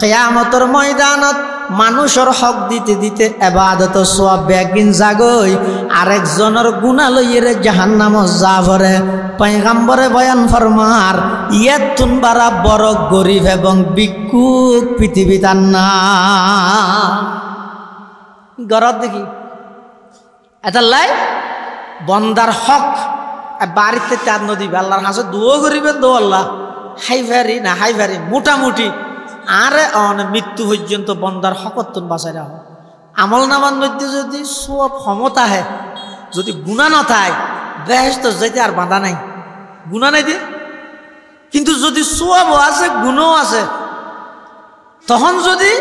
কিয়ামতের ময়দানত মানুষের হক দিতে দিতে এবাদত সওয়াব বেগিন জাগই আরেকজনের গুনাহ লইয়ে জাহান্নামত যা ভরে পয়গম্বরে বয়ান ফরমার ইয়াতুন বারা বড় গরিব এবং ভিক্ষুক পৃথিবীতে না গরদ দেখি এতাল্লাই বন্দার হক বাড়িতে চার নদী আল্লাহর হাসে দুও করিবেন দো আল্লাহ হাই ভ্যারি না হাই ভ্যারি মোটামুটি আরে মৃত্যু পর্যন্ত বন্দার হকত্তন বাঁচাই রাখো আমল নামার মধ্যে যদি সব ক্ষমতা হে যদি গুণা না থাকে বেহেশত যাইতে আর বাঁধা নাই গুণা নাই দিয়ে কিন্তু যদি সব আছে গুণও আছে তখন যদি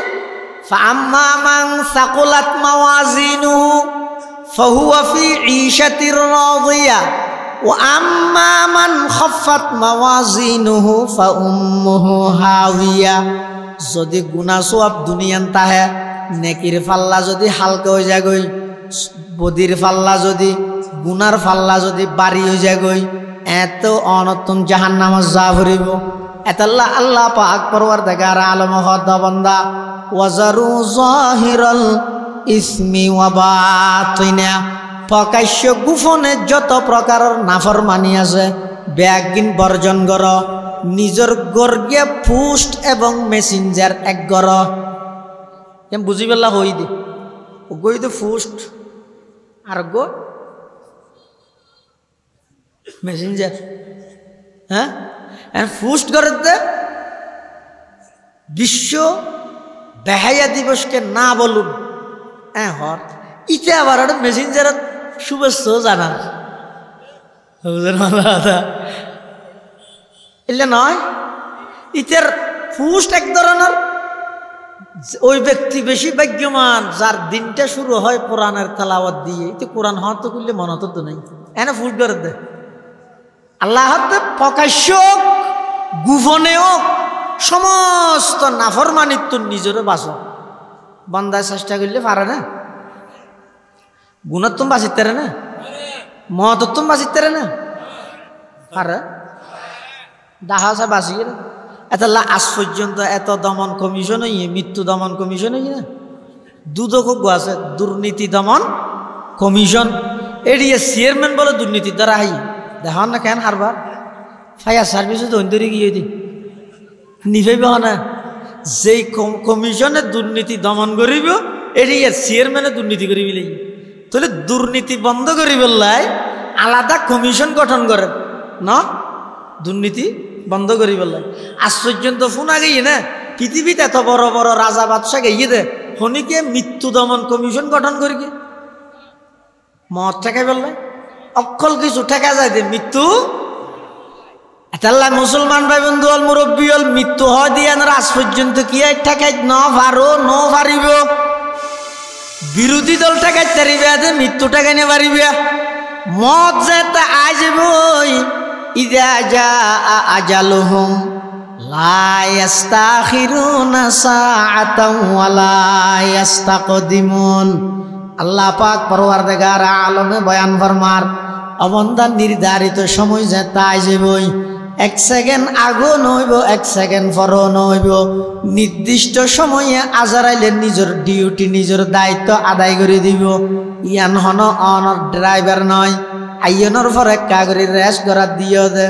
فأما من ثقلت موازينه فهو في عيشة راضية وأما من خفت موازينه فأمه هاوية যদি গুনাহ সওয়াব দুনিয়ান তাহে নেকির পাল্লা যদি হালকা হয়ে যায় গই বদির পাল্লা যদি গুনার পাল্লা যদি বাড়ি হয়ে যায় গই এত অনতুন জাহান্নামে যা ভরিব এতাল্লাহ আল্লাহ পাক পরওয়ারদিগার আলম হদ বান্দা ওয়াজারু যাহিরাল ইসমি ওয়া বাতিনা প্রকাশ্য গোপনে যত প্রকারের নাফরমানি আছে ব্যাগিন বর্জন কর নিজের গর্গে পোস্ট এবং মেসেঞ্জার এক গর এম বুঝি পেলা হই দি গই তো পোস্ট আর গো মেসেঞ্জার হ্যাঁ পোস্ট করে দে বিশ্ব বেহায়া দিবসকে না বলুন হ্যাঁ হর ইতে আবার একটা মেসেঞ্জারের শুভেচ্ছা জানান এলে নয় ইতের পোস্ট এক ধরনের ওই ব্যক্তি বেশি ভাগ্যমান যার দিনটা শুরু হয় কোরআনের তেলাওয়াত দিয়ে এতে কোরআন হওয়ার তো করলে মনে হতো নাই এনে পোস্ট করে দে আল্লাহ প্রকাশ্য গোপনেও সমস্ত নাফরমানিত্ব নিজেরও বাঁচো বন্দায় চেষ্টা করলে পারে না গুণাত্তম বাঁচিতে পারে না মহত্তম বাঁচিতে পারে না পারে দেখা আছে বাঁচিয়ে না এত আজ পর্যন্ত এত দমন কমিশন হইয়ে মৃত্যু দমন কমিশন হইয়ে না দুদক আছে দুর্নীতি দমন কমিশন এড়িয়ে চেয়ারম্যান বলে দুর্নীতির দ্বারা হাই দেখান না কেন হারবার ফায়ার সার্ভিসে তো অন্তরে গিয়ে দিই নিভেব না যেই কমিশনে দুর্নীতি দমন করিব এটি চেয়ারম্যানে দুর্নীতি করিবি লাগি তাহলে দুর্নীতি বন্ধ করিব লাই আলাদা কমিশন গঠন করেন না দুর্নীতি বন্ধ করিব লাই আজ পর্যন্ত ফোনা গিয়ে না পৃথিবীতে এত বড় বড় রাজা বাদশাহ গিয়ে দে ফনিকে মৃত্যু দমন কমিশন গঠন করি মদ ঠেকাই বললাই অক্ষল কিছু ঠেকা যায় দে মৃত্যু এতাল্লা মুসলমান ভাই বন্ধু অল মুরব্বী অল মৃত্যু হয় দিয়ে আজ পর্যন্ত কি ঠেকাই ন পারো ন পারিব বিরোধী দল ঠেকাই পারিবে মৃত্যু ঠেকাই নে পারিবে মদ যেতে আজ বই ইদা যা আজালুহুম লা ইস্তাখিরুনা সাআতাও ওয়া লা ইস্তাকদিমুন আল্লাহ পাক পরওয়ারদিগার আলমে বয়ান ফরমার অবন্দান নির্ধারিত সময় যেতে আজ বই এক সেকেন্ড আগো নইব এক সেকেন্ড পরও নইব নির্দিষ্ট সময়ে আজরাইলে নিজের ডিউটি নিজের দায়িত্ব আদায় করে দিব ইয়ান হন অনর ড্রাইভার নয় আইয়নের পরে কাগরি রেস করা দিও দে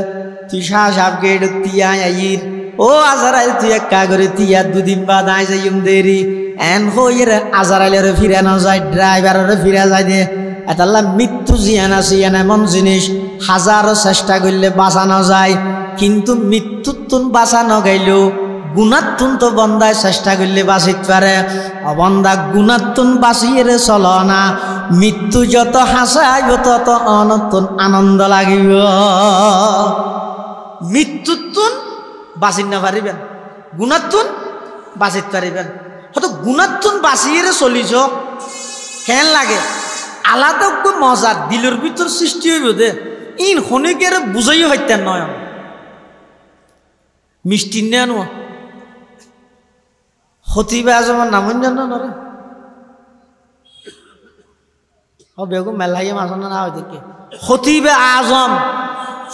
তুই শাহ সাহেবকে একটু তিয়া আইর ও আজরাইল তুই এক কাগরি তিয়া দুদিন বাদ আই যাইম দেরি এন হইয়ের আজরাইলের ফিরে না যায় ড্রাইভারের ফিরে যায় দে এতাল্লা মৃত্যু জিয়ান আছে এমন জিনিস হাজারো চেষ্টা করলে বাঁচানো যায় কিন্তু মৃত্যুতুন বাঁচানো গাইলেও গুণাত্তুন তো বন্দায় চেষ্টা করলে বাঁচিত পারে অবন্দা গুণাত্তুন বাঁচিয়ে চল না মৃত্যু যত হাসাইব তত অনতুন আনন্দ লাগিব মৃত্যুতুন বাঁচিত না পারিবেন গুণাত্তুন বাঁচিত পারিবেন হয়তো গুণাত্তুন বাঁচিয়ে চলিছ কেন লাগে আলাদা মজা দিলের ভিতর সৃষ্টি হইব দে ইন খনিকের বুঝাইও হইতেন নয় মিষ্টি নেন খতিবে আজমের নাম জানো নরে বেগু মেলাইয়ে মাঝে না হয় দেখে খতিবে আজম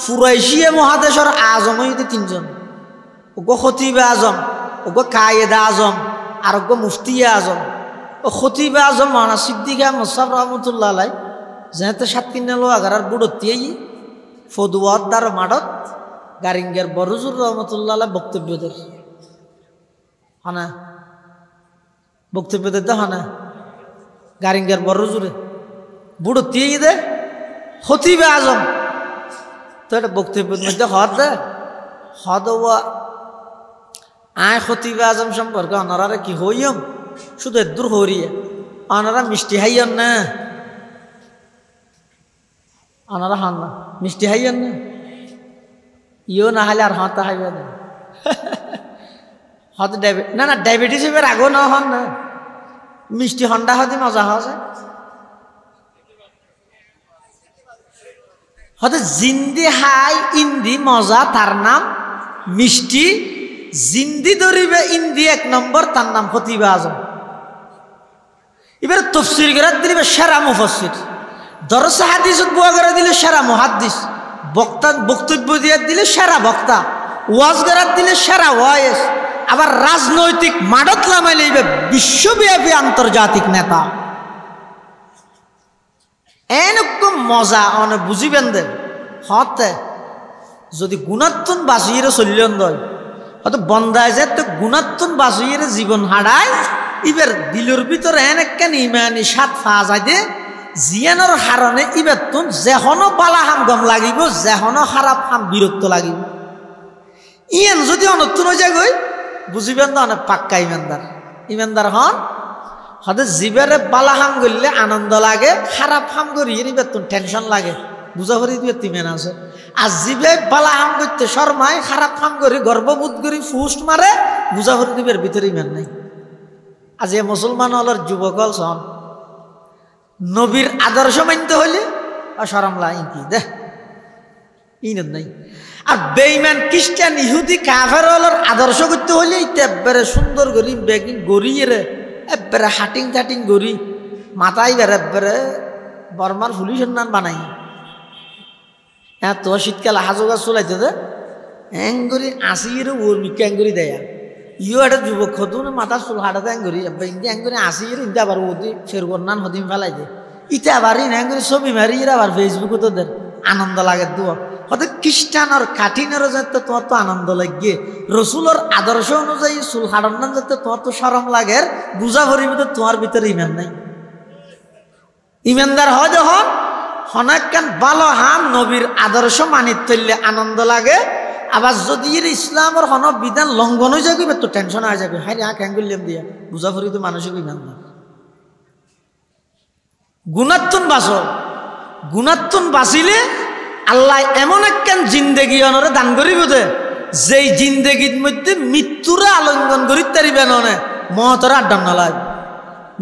ফুরাইশিয়ে মহাদেশের আজম হইতে তিনজন ওগো খতিবে আজম ওগো কায়েদে আজম আর ওগো মুফতিয়ে আজম ও খতিবে আজম মানা সিদ্দিক মুসাফ রহমতুল্লাহ আলাই যেহেতু 7 আগার বুড়তিয়েই ফদুয়ার দ্বার মাঠত গারিঙ্গের বরজুর রহমতুল্লাহ আলাই বক্তব্য দেয় হনা বক্তব্য দিতে হনা গারিঙ্গের বরজুরে বুড়তিয়েই দে খতিবে আজম তো এটা বক্তব্যের মধ্যে হদ দে হদ আয় খতিবে আজম সম্পর্কে অনারা কি হইম শুধু দূর হরিয়ে অনারা মিষ্টি হাইয়ন না অনারা হন না মিষ্টি হাইয়ন না ইও না হলে আর হতা হাইবে না হয়তো না না ডায়াবেটিস এবার আগেও না হন না মিষ্টি হন্ডা হতে মজা হওয়া যায় হয়তো জিন্দি হাই ইন্দি মজা তার নাম মিষ্টি জিন্দি ধরিবে ইন্দি 1 নম্বর তার নাম খতিবে আজম এবার তফসির করে দিলে সেরা মুফাসসির দরস হাদিসত বুয়া করে দিলে সেরা মুহাদ্দিস বক্তা বক্তব্য দিয়ে দিলে সেরা বক্তা ওয়াজ করে দিলে সেরা ওয়াইস আবার রাজনৈতিক মাডত লামাইলে বিশ্বব্যাপী আন্তর্জাতিক নেতা এরকম মজা অনে বুঝিবেন দে হতে যদি গুণাত্মন বাঁচিয়ে চললেন দয় হয়তো বন্দায় যায় তো গুণাত্মন বাঁচিয়ে জীবন হারায় এবার দিলের ভিতরে এনেকেন ইমানি সাত ফা যায় দে জিয়ানোর হারণে এবার তুন যেহনো বালা হাম গম লাগিব যেহনো খারাপ হাম বিরক্ত লাগিব ইয়েন যদি অনতুন হয়ে যায় গই বুঝিবেন তো অনেক পাক্কা ইমানদার ইমানদার হন হয়তো জীবের বালা হাম করলে আনন্দ লাগে খারাপ হাম করি এবার তুন টেনশন লাগে বুঝা করি দিয়ে তিমেন আছে আর জীবে বালা হাম করতে শর্মায় খারাপ হাম করি গর্ববোধ করি ফুস্ট মারে বুঝা করি দিবের ভিতরে ইমান নাই আজ এ মুসলমান হলের যুবকল সন নবীর আদর্শ মানতে হইলে শরম লাগে কি দেখ ইনত নাই আর বেঈমান খ্রিস্টান ইহুদি কাফের হলের আদর্শ করতে হইলে একবারে সুন্দর করি বেগিন গড়িয়ে রে একবারে হাটিং টাটিং গড়ি মাথায় বেড়ে একবারে বর্মার ফুলি সন্ধান বানাই এত শীতকাল হাজোগা চলাইতে দে এঙ্গুরি আসির ওর মিকে এঙ্গুরি দেয়া ইও একটা যুবক হতো না মাথা চুল হাঁটাতে এঙ্গুরি ইন্দি এঙ্গুরি আসির ইন্দি আবার ওদি ফেরগর নান হদিম ফেলাই দে ইতে আবার ইন এঙ্গুরি ছবি মারি আবার ফেসবুকে তোদের আনন্দ লাগে দোয়া হয়তো খ্রিস্টানর কাঠিনেরও যাতে তোমার তো আনন্দ লাগে রসুলের আদর্শ অনুযায়ী চুল হাঁটার নাম যাতে তোমার তো সরম লাগে বুঝা ভরিব তো তোমার ভিতরে ইমান নাই ইমানদার হয় যখন হনাক্কান ভালো হাম নবীর আদর্শ মানিত তৈলে আনন্দ লাগে আবার যদি ইসলামের হন বিধান লঙ্ঘন হয়ে যাবে তো টেনশন হয়ে যাবে হ্যাঁ হ্যাঁ ক্যাং করলাম দিয়া বুঝা ভরি তো মানসিক ইমানদার গুণাত্মন বাস গুণাত্মন বাঁচিলে আল্লাহ এমন একখান জিন্দেগি অনরে দান করিব দে যেই জিন্দেগির মধ্যে মৃত্যুরে আলিঙ্গন করি তারিবে ননে মহতরা আড্ডা নলাইব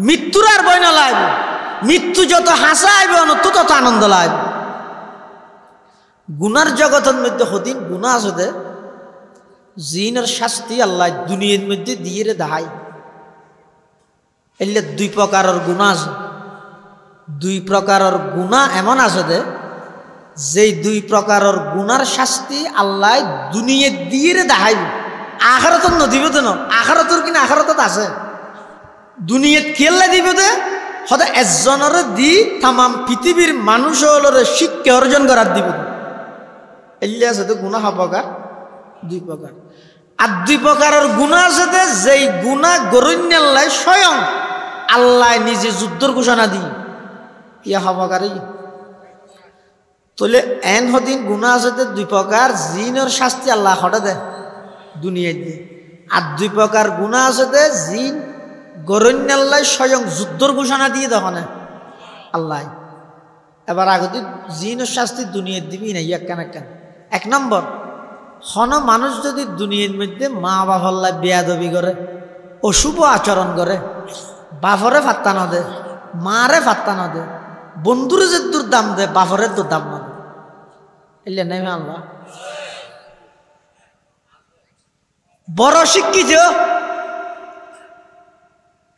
মৃত্যুর আর বই নলাইব মৃত্যু যত হাসা আইবে অনত তত আনন্দ লাইব গুনার জগতের মধ্যে হদিন গুণা আছে দে জিনের শাস্তি আল্লাহ দুনিয়ার মধ্যে দিয়ে রে দাহাই এলে 2 প্রকারের গুণা আছে 2 প্রকারের গুণা এমন আছে দে যেই 2 প্রকারের গুনার শাস্তি আল্লাহ দুনিয়ার দিয়ে রে দাহাইব আখিরাতত নদিব তো না আখিরাতর কিনা আখিরাতত আছে দুনিয়াত কেল্লা দিব দে হয়তো একজনের দি তাম পৃথিবীর মানুষ হলরে শিক্ষা অর্জন করার দিব এলে আছে তো গুণা প্রকার 2 প্রকার আর 2 প্রকারের গুণা আছে যেই গুণা গরণ্যাল্লাই স্বয়ং আল্লাহ নিজে যুদ্ধর ঘোষণা দি ইয়া হবাকারই তোলে এন হদিন গুণা আছে 2 প্রকার জিনের শাস্তি আল্লাহ হঠাৎ দে দুনিয়ায় দিয়ে আর 2 প্রকার গুণা আছে জিন গরণ্যাল্লাই স্বয়ং যুদ্ধর ঘোষণা দিয়ে তখন আল্লাহ এবার আগতে জিনের শাস্তি দুনিয়ার দিবি না একখান একখান 1 নম্বর হন মানুষ যদি দুনিয়ার মধ্যে মা বাবাল্লা বেয়াদবি করে অশুভ আচরণ করে বাপরে ফাত্তা ন দে মারে ফাত্তা না দে, বন্ধুরে যে দূর দাম দে, বাপরের দূর দাম না দে। এলে নাই আল্লাহ বড় শিক্ষিত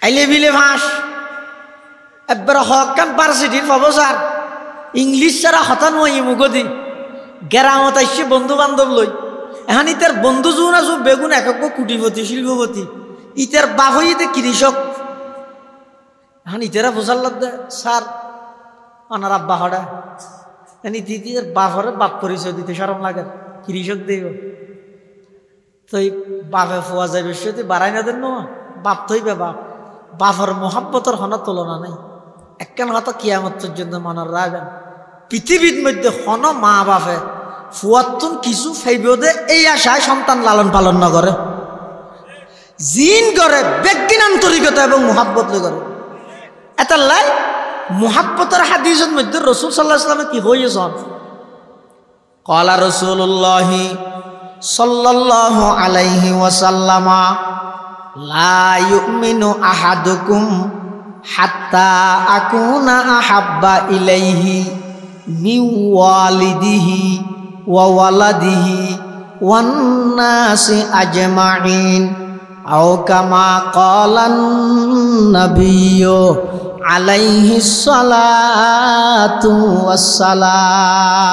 আইলে বিলে ভাস একবার হকান পারসিটির প্রফেসর ইংলিশ ছাড়া হতা নয় মুগদি গেরামত আসছে বন্ধু বান্ধব লই এখন ইতার বন্ধু জুন আছো বেগুন এক কুটিপতি শিল্পপতি ইতার বাপ হইতে কৃষক এখন ইতারা বোঝার দে স্যার ওনার আব্বা হডা দিদির বাপরে বাপ পরিচয় দিতে সরম লাগে কৃষক দেব তো বাপে ফোয়া যায় বেশি বাড়াই না দেন না বাপ থইবে বাপ বাপর মোহাব্বতর হন তুলনা নেই একখান হয়তো কিয়ামতের জন্য মনে রাখবেন পৃথিবীর মধ্যে হন মা বাপে ফুয়াতুন কিছু ফাইব দে এই আশায় সন্তান লালন পালন না করে জিন করে বেগিন আন্তরিকতা এবং মোহাব্বত করে এটা লাই মোহাব্বতের হাদিসের মধ্যে রাসূল সাল্লাল্লাহু আলাইহি ওয়াসাল্লাম কি হয়েছেন ক্বালা রাসূলুল্লাহ সাল্লাল্লাহু আলাইহি ওয়াসাল্লাম লা ইউমিনু আহাদুকুম হাত্তা আকুনা আহাব্বা ইলাইহি মিন ওয়ালিদিহি ওয়া ওয়ালাদিহি ওয়ান নাসি আজমাইন আও কামা ক্বালান নাবিয়্যু আলাইহি সালাতু ওয়াসসালাম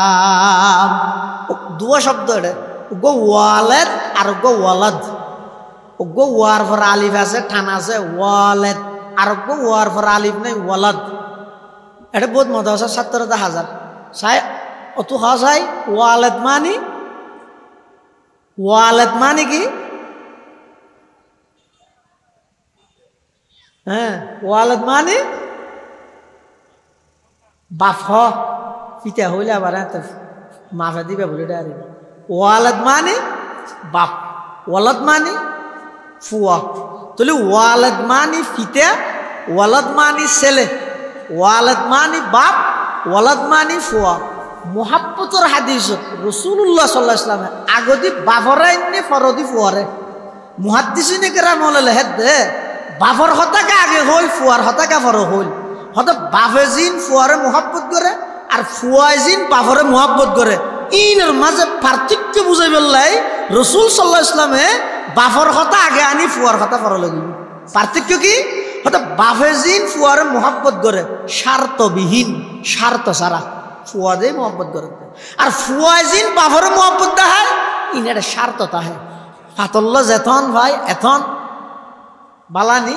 দুয়া শব্দ এটা গো ওয়ালাদ আর গো ওয়ালাদ গো ওয়ার পর আলিফ আছে ঠান আছে ওয়ালাদ আর গো ওয়ার পর আলিফ নাই ওয়ালাদ এটা বহুত মজা আছে ৭০,০০০ সাই অত হাসাই ওয়ালাদ মানে কি হ্যাঁ ওয়ালাদ মানে বাপ পিতা হইলে আবার মাফা দিবে বলে ডারি ওয়ালাদ মানে বাপ ওয়ালাদ মানে ফুয়া তাহলে ওয়ালাদ মানে পিতা ওয়ালাদ মানে ছেলে ওয়ালাদ মানে বাপ ওয়ালাদ মানে ফুয়া মোহাব্বতের হাদিসত রাসূলুল্লাহ সাল্লাল্লাহু আলাইহি ওয়াসাল্লাম আগদি বাপরে এনে ফরদি ফুয়ারে মুহাদ্দিসিনে কেরাম হলে হেদে বাপর হতাকে আগে হল ফুয়ার হতাকে ফর হল হয়তো বাপে জিন ফুয়ারে মোহাব্বত করে আর ফুয়ায় জিন বাপরে মোহাব্বত করে ইনের মাঝে পার্থক্য বুঝাই পেলাই রাসূল সাল্লাল্লাহু আলাইহি ওয়াসাল্লামে বাপর হতা আগে আনি ফুয়ার হতা ফর লাগি পার্থক্য কি হয়তো বাপে জিন ফুয়ারে মোহাব্বত করে স্বার্থবিহীন স্বার্থ ছাড়া ফুয়া দিয়ে মোহাব্বত করে আর ফুয়ায় জিন বাপরে মোহাব্বত দেখায় ইনের স্বার্থ তাহে ফাতল্লা যেথন ভাই এথন বালানি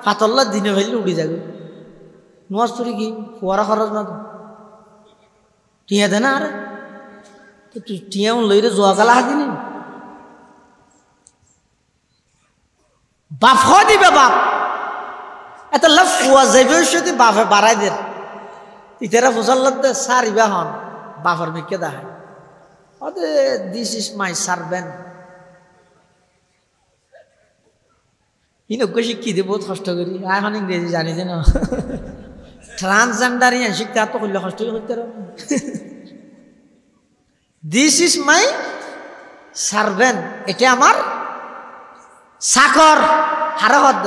ফাতল্লা দিনে ভাইলে উড়ি যাবে নোয়াজ তুরি কি ফুয়ারা খরচ না তো টিয়া দে না আরে তো তুই টিয়া লইরে জোয়া গালা হাতিনি বাপ দিবে বাপ এত লাভ ফুয়া যাইবে যদি বাপে বাড়াই দে ইতারা ফুসাল লাগতে সার ইবা হন বাপর মিকে দেখায় অদে দিস ইজ মাই সার্ভেন্ট ইনজ্ঞ শিক্ষি দিয়ে বহুত কষ্ট করি এখন ইংরেজি জানি যে না ট্রান্সজেন্ডার ইয়ান শিখতে এত করলে কষ্ট করতে দিস ইজ মাই সার্ভেন্ট এটা আমার চাকর হারে হদ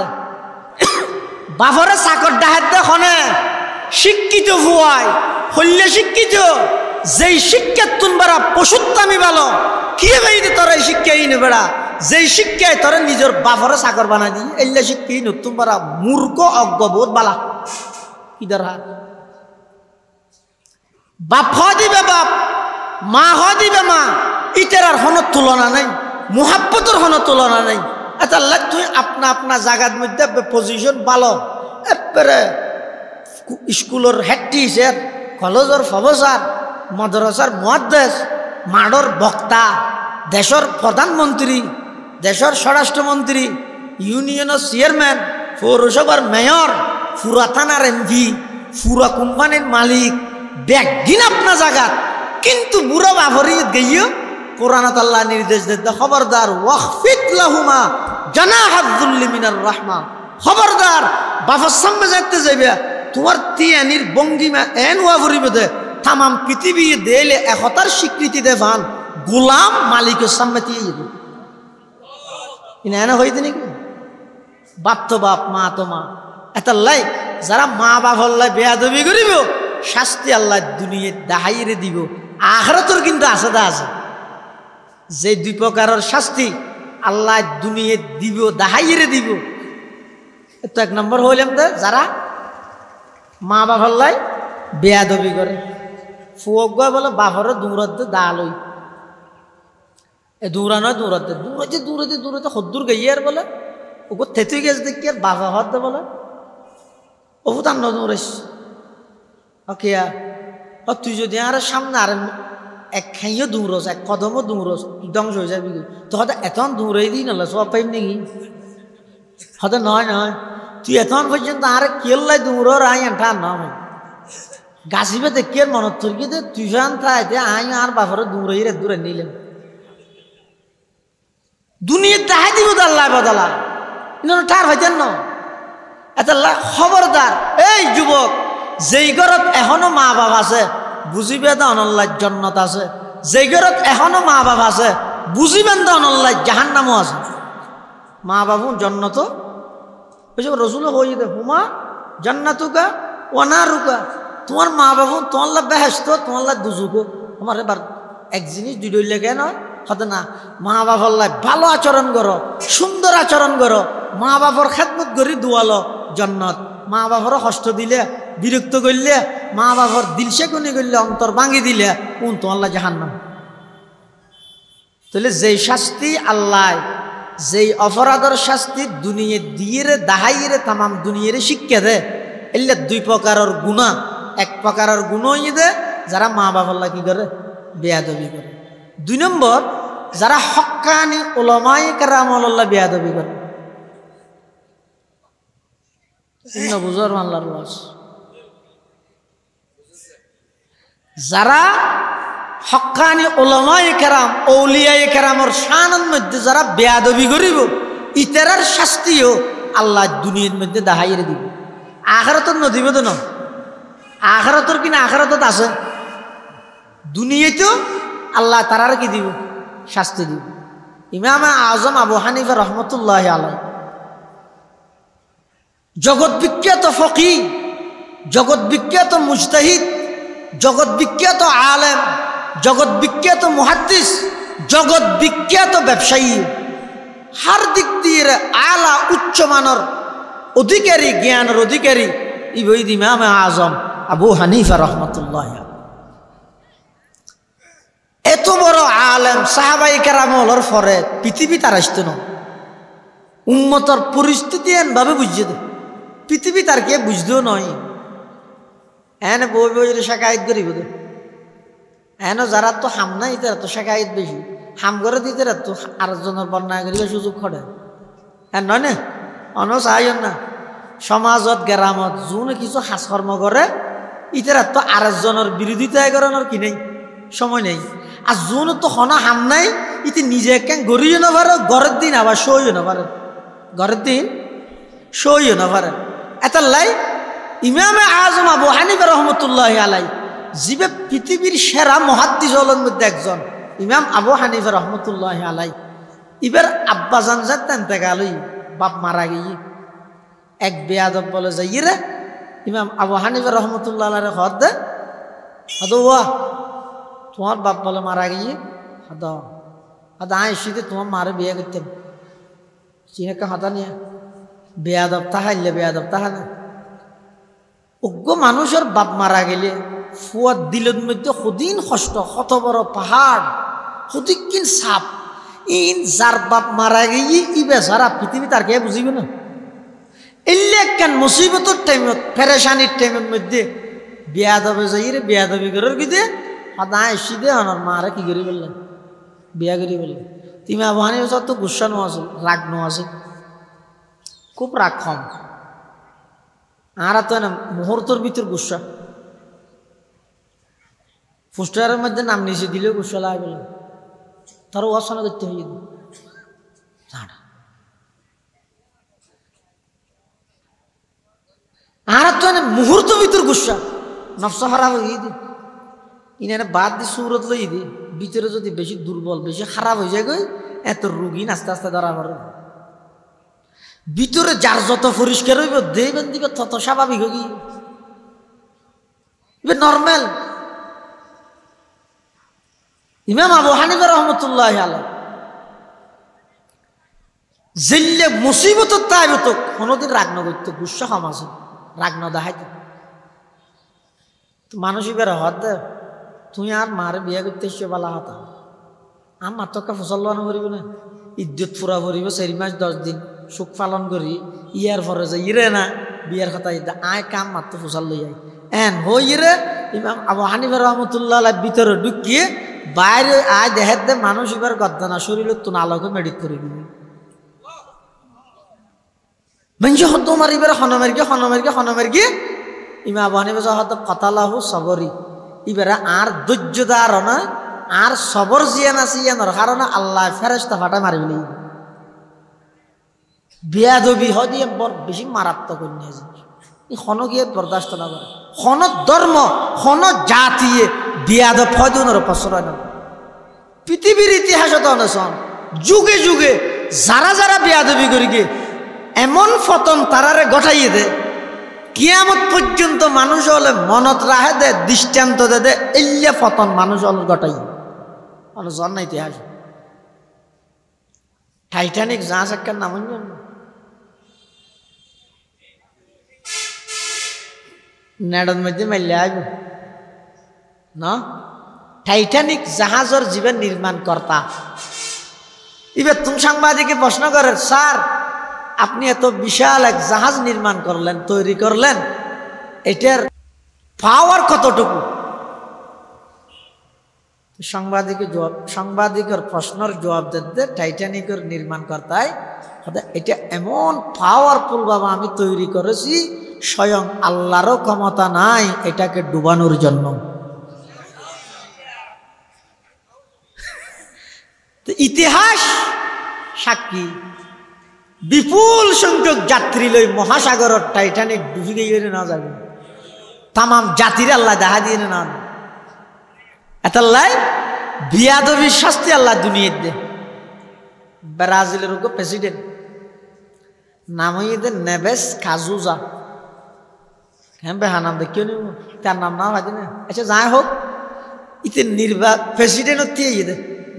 বাপরে চাকর ডাহাত দেখনে শিক্ষিত ভুয়াই হল্লে শিক্ষিত যেই শিক্ষা তুন বেড়া পশুত্তামি ভালো কি ভাইতে তোরা এই শিক্ষা ইনে বেড়া যেই শিক্ষায় তোরা নিজের বাপরে চাকর বানাই দি এল্লা শিক্ষা নতুন বেড়া মূর্খ অজ্ঞ বহুত বালা কি দরকার বাপ দিবে বাপ মা দিবে মা ইটার আর হন তুলনা নাই মোহাব্বতের হন তুলনা নাই এটা তুই আপনা আপনা জায়গার মধ্যে পজিশন ভালো এবারে স্কুলের হেড টিচার কলেজের প্রফেসর মাদ্রাসার মুহাদ্দিস মাডর বক্তা দেশের প্রধানমন্ত্রী দেশের স্বরাষ্ট্রমন্ত্রী ইউনিয়নের চেয়ারম্যান পৌরসভার মেয়র পুরা থানার এমপি পুরা কোম্পানির মালিক ব্যাগিন আপনার জায়গা কিন্তু বুড়ো বাভরি গিয়ে কোরআন আল্লাহ নির্দেশ দিতে খবরদার ওয়াখফিদ লাহুমা জানাহাদ যুল্লি মিনার রাহমা খবরদার বাবার সামনে যাইতে যাবে তোমার তিয়ানির ভঙ্গিমা এন ওয়াভরিবে দে তামাম পৃথিবী দেলে একতার স্বীকৃতি দেবান গোলাম মালিকের সামনে দিয়ে যাবে এনে হইতে নাকি বাপ তো বাপ মা তো মা এটা লাই যারা মা বাপ হল্লাই বেয়াদবি করিব শাস্তি আল্লাহ দুনিয়া দাহাইরে দিব আখিরাতের কিন্তু আছে দা আছে যে দুই প্রকারের শাস্তি আল্লাহ দুনিয়া দিব দাহাইরে দিব তো এক নম্বর হইলাম তো যারা মা বাপ হল্লাই বেয়াদবি করে ফুয়ক বলে বাপরে দূরতে দালই এ দূরা নয় দূরতে দূরতে হদ্দুর গিয়ে আর বলে ওকে থেতুই গেছে দেখি আর বাবা হতে বলে অবতার নদূরেস ওকে তুই যদি আর সামনে আর এক খাইও দূরস এক কদমও দূরস ধ্বংস হয়ে যাবি তো হয়তো এতন দূরে দিই নাহলে সব পাইম নাকি হয়তো নয় তুই এতন পর্যন্ত আর কেল্লাই দূর আই আনটা নয় গাছিবে দেখি আর মনত থরকি দে তুই সান থাইতে আই আর বাপরে দূরে নিলেন দুনিয়া দেখাই দিব আল্লাহ বদলা টার হইতেন না এত খবরদার এই যুবক যেই ঘরত এখনো মা বাপ আছে বুঝিবে তো অনল্লাহ জন্নত আছে যেই ঘরত এখনো মা বাপ আছে বুঝিবেন তো অনল্লাহ জাহান্নামও আছে মা বাবু জন্নত রসুল হয়ে যেতে হুমা জন্নাতুকা ওয়ানারুকা তোমার মা বাবু তোমার বেহেস্ত তোমার দুজুকো আমার এবার এক জিনিস দুই লেগে নয় হতে না মা বাবার ভালো আচরণ করো সুন্দর আচরণ করো মা বাবার খেদমত করি দুয়ালো জন্নত মা বাবার কষ্ট দিলে বিরক্ত করলে মা বাবার দিলসে কোনি করলে অন্তর ভাঙি দিলে কোন তো আল্লাহ জাহান্নাম তাহলে যেই শাস্তি আল্লাহ যেই অপরাধের শাস্তি দুনিয়া দিয়ে দাহাইরে তামাম দুনিয়ারে শিক্ষা দে এলে দুই প্রকারের গুণা এক প্রকারের গুণই দে যারা মা বাবার কি করে বেয়াদবি করে দুই নম্বর যারা হক্কানি উলামায়ে কেরাম আল্লাহ বেয়াদবি করে বুঝার মানলার রস যারা হক্কানি উলামায়ে কেরাম আউলিয়ায়ে কেরামের শানের মধ্যে যারা বেয়াদবি করিব ইতারার শাস্তিও আল্লাহ দুনিয়ার মধ্যে দাহাইরে দিব আখিরাতের নদিব তো না আখিরাতের কিনা আখিরাতত আছে দুনিয়াতেও আল্লাহ তারার কি দিব শাস্তি দিব ইমাম আজম আবু হানিফা রহমতুল্লাহ আলাই জগৎ বিখ্যাত ফকি জগৎ বিখ্যাত মুজতাহিদ জগৎ বিখ্যাত আলেম জগৎ বিখ্যাত মুহাদ্দিস জগৎ বিখ্যাত ব্যবসায়ী হার দিক দিয়ে আলা উচ্চমানের অধিকারী জ্ঞানের অধিকারী ইবঈদ ইমাম আজম আবু হানিফা রহমতুল্লাহ এত বড় আলেম সাহাবাই কেরামর পরে পৃথিবী তার আসত না উম্মতর পরিস্থিতি এনভাবে বুঝছে দে পৃথিবী তার কে বুঝতেও নয় এনে বই বই শেখায়ত করিব তো এন যারা তো হাম নাই তারা তো শেখায়ত বেশি হাম করে দিতে তো আরেকজনের বন্যা করিবে সুযোগ খড়ে হ্যাঁ নয় না অন চাইন না সমাজত গ্রামত যোন কিছু হাসকর্ম করে ইতারা তো আরেকজনের বিরোধিতা করানোর কি নেই সময় নেই আর যোন তো হনা হাম নাই ইতি নিজে কেন গড়িও না পারে ঘরের দিন আবার সইও না পারে ঘরের দিন সইও না পারে এটা লাই ইমামে আজম আবু হানিফা রহমতুল্লাহ আলাই জিবে পৃথিবীর সেরা মুহাদ্দিস হলের মধ্যে একজন ইমাম আবু হানিফা রহমতুল্লাহ আলাই এবার আব্বা জান তেনতে গেলই বাপ মারা গিয়ে এক বেয়াদব বলে যাই রে ইমাম আবু হানিফা রহমতুল্লাহ আলাই হদ দে হদ তোমার বাপ বলে মারা গিয়ে হদ হদ আইসিতে তোমার মারে বিয়ে করতেন চিনাকে হতা নিয়ে বেয়াদব তাহাইলে বেয়াদব তাহা না অজ্ঞ মানুষের বাপ মারা গেলে ফুয়ার দিলের মধ্যে সদিন কষ্ট কত বড় পাহাড় সদিকিন সাপ ইন যার বাপ মারা গিয়ে ই বেচারা পৃথিবী তার কে বুঝিবে না এলে কেন মুসিবতের টাইমত ফেরেশানির টাইমের মধ্যে বেয়াদবে যাই রে বেয়াদবি করার কি দে সদায় এসি দে আমার মারা কি করি বললেন বিয়া করি বললেন তুমি আবহানি বছর তো গুসা নো আছে রাগ নো আছে খুব রাগ কম আর তো না মুহূর্তের ভিতর গুসা পোস্টারের মধ্যে নাম নিচে দিলেও গুসা লাগে বলে তারও অসনা দেখতে হয়ে যেত আর তো না মুহূর্ত ভিতর গুসা নফস খারাপ হয়ে দি ইনানে বাদ দিয়ে সুরত লই দি ভিতরে যদি বেশি দুর্বল বেশি খারাপ হয়ে যায় গই এত রুগী আস্তে আস্তে ধরা পড়ে ভিতরে যার যত পরিষ্কার হইব দেবেন দিবে তত স্বাভাবিক হইব, নর্মাল। ইমাম আবু হানিফা রহমতুল্লাহ আলাইহি জিল্লে মুসিবত তাই হতো কোনোদিন রাগ না করতো, গুসা সমাজে রাগ না দেখাইতো। মানুষ এবার হত দে তুই আর মারে বিয়ে করতে এসে বলা হতা আমার তোকে ফসল বানো করিব না, ইজ্জত পুরা করিব 4 মাস 10 দিন সুখ পালন করি, ইয়ার পরে যে ইরে না বিয়ার কথা আয় কাম মাত্র ফসল লই আই এন হই রে। ইমাম আবু হানিফা রহমতুল্লাহ ভিতরে ঢুকিয়ে বাইরে আয় দেহের দে মানুষ এবার গদ্দানা শরীরের তো নালকে মেডিট করে দিবি মানুষ হত মারিবার হনমের গিয়ে ইমাম আবু হানিফা হত কতালাহু সবরি এবারে আর ধৈর্য দার না আর সবর জিয়ান আছে ইয়ানোর কারণে আল্লাহ ফেরেশতা ফাটা মারিবলি বেয়াদবি হদিয়ে বড় বেশি মারাত্মক নিয়েছে হন গিয়ে বরদাস্ত না করে হন ধর্ম হন জাতিয়ে বেয়াদব ফজনের প্রশ্রয় না। পৃথিবীর ইতিহাসত অনশন যুগে যুগে যারা যারা বেয়াদবি করি গিয়ে এমন ফতন তারারে গঠাইয়ে দে কিয়ামত পর্যন্ত মানুষ হলে মনত রাহে দে দৃষ্টান্ত দে দে এলিয়া ফতন মানুষ হলে গটাই জন না ইতিহাস। টাইটানিক জাহাজ একটা নাম নেডন মধ্যে মাইলে আইব না, টাইটানিক জাহাজের জীবন নির্মাণ কর্তা। এবার তুমি সাংবাদিকে প্রশ্ন করেন স্যার আপনি এত বিশাল এক জাহাজ নির্মাণ করলেন তৈরি করলেন এটার পাওয়ার কতটুকু? সাংবাদিকের প্রশ্নের জবাব দিতে টাইটানিকের নির্মাণ কর্তায় এটা এমন পাওয়ারফুল বাবা আমি তৈরি করেছি স্বয়ং আল্লাহরও ক্ষমতা নাই এটাকে ডুবানোর জন্য। ইতিহাস সাক্ষী বিপুল সংখ্যক যাত্রী লই মহাসাগরের টাইটানিক ডুবে গিয়ে না যাবে তাম জাতির আল্লাহ দেখা দিয়ে না এতাল্লাই বিয়াদবির শাস্তি আল্লাহ দুনিয়ার দে। ব্রাজিলের প্রেসিডেন্ট নাম হইতে নেভেস কাজুজা হ্যাঁ বেহানাম দেখিও নি তার নাম না ভাজি না। আচ্ছা যাই হোক ইতে প্রেসিডেন্ট হতে দে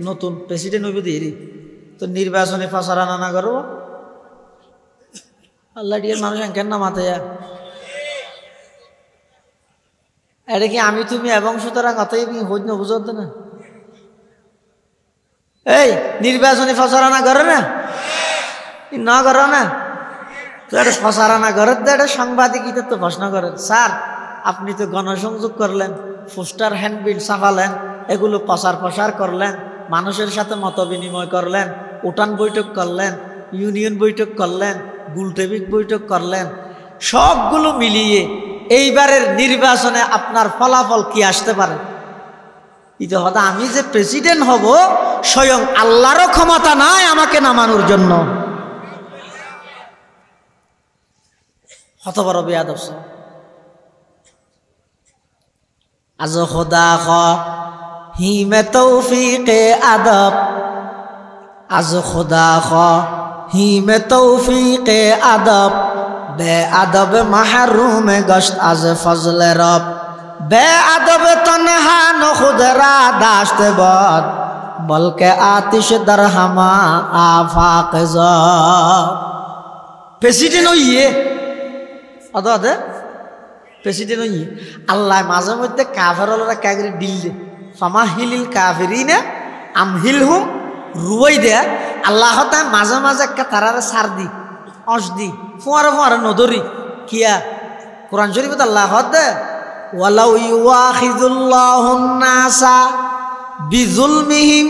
নতুন প্রেসিডেন্ট হইব দিয়ে তো নির্বাচনে ফাঁসারানা না করবো আল্লাহ ডিয়ার মানুষ কেন না মাথায় এটা কি আমি তুমি এবং সুতরাং অতএব হইত না বুঝতে না এই নির্বাচনী ফসরানা করে না করো না তো এটা ফসরানা করে এটা সাংবাদিক ইতে তো প্রশ্ন করেন স্যার আপনি তো গণসংযোগ করলেন পোস্টার হ্যান্ডবিল ছাপালেন এগুলো প্রচার করলেন মানুষের সাথে মত বিনিময় করলেন উঠান বৈঠক করলেন ইউনিয়ন বৈঠক করলেন গুলটেবিক বৈঠক করলেন সবগুলো মিলিয়ে এইবারের নির্বাচনে আপনার ফলাফল কি আসতে পারে? এটা হয়তো আমি যে প্রেসিডেন্ট হব স্বয়ং আল্লাহরও ক্ষমতা নাই আমাকে নামানোর জন্য। কত বড় বেয়াদব আজ খোদা খ হিমে তৌফিকে আদব আজ খোদা খ হিমে তৌফিকে আদব বে আদব মাহরুম গশত আজ ফজলে রব বে আদব তনহা নখুদরা দাশত বদ বলকে আতিশ দরহমা আফাক জব। প্রেসিডেন্ট হইয়ে আদে প্রেসিডেন্ট হইয়ে আল্লাহ মাঝে মধ্যে কাফেররা কাগরি ডিল দে ফামা হিলিল কাফিরিনা আমহিলহুম রুয়াই দে আল্লাহ তাআলা মাঝে মাঝে একটা তারারে সার দি অস দি ফুয়ারে নদরি কিয়া কোরআন শরীফত আল্লাহ দে ওয়ালাউ ইউআখিযুল্লাহুন নাসা বিযুলমিহিম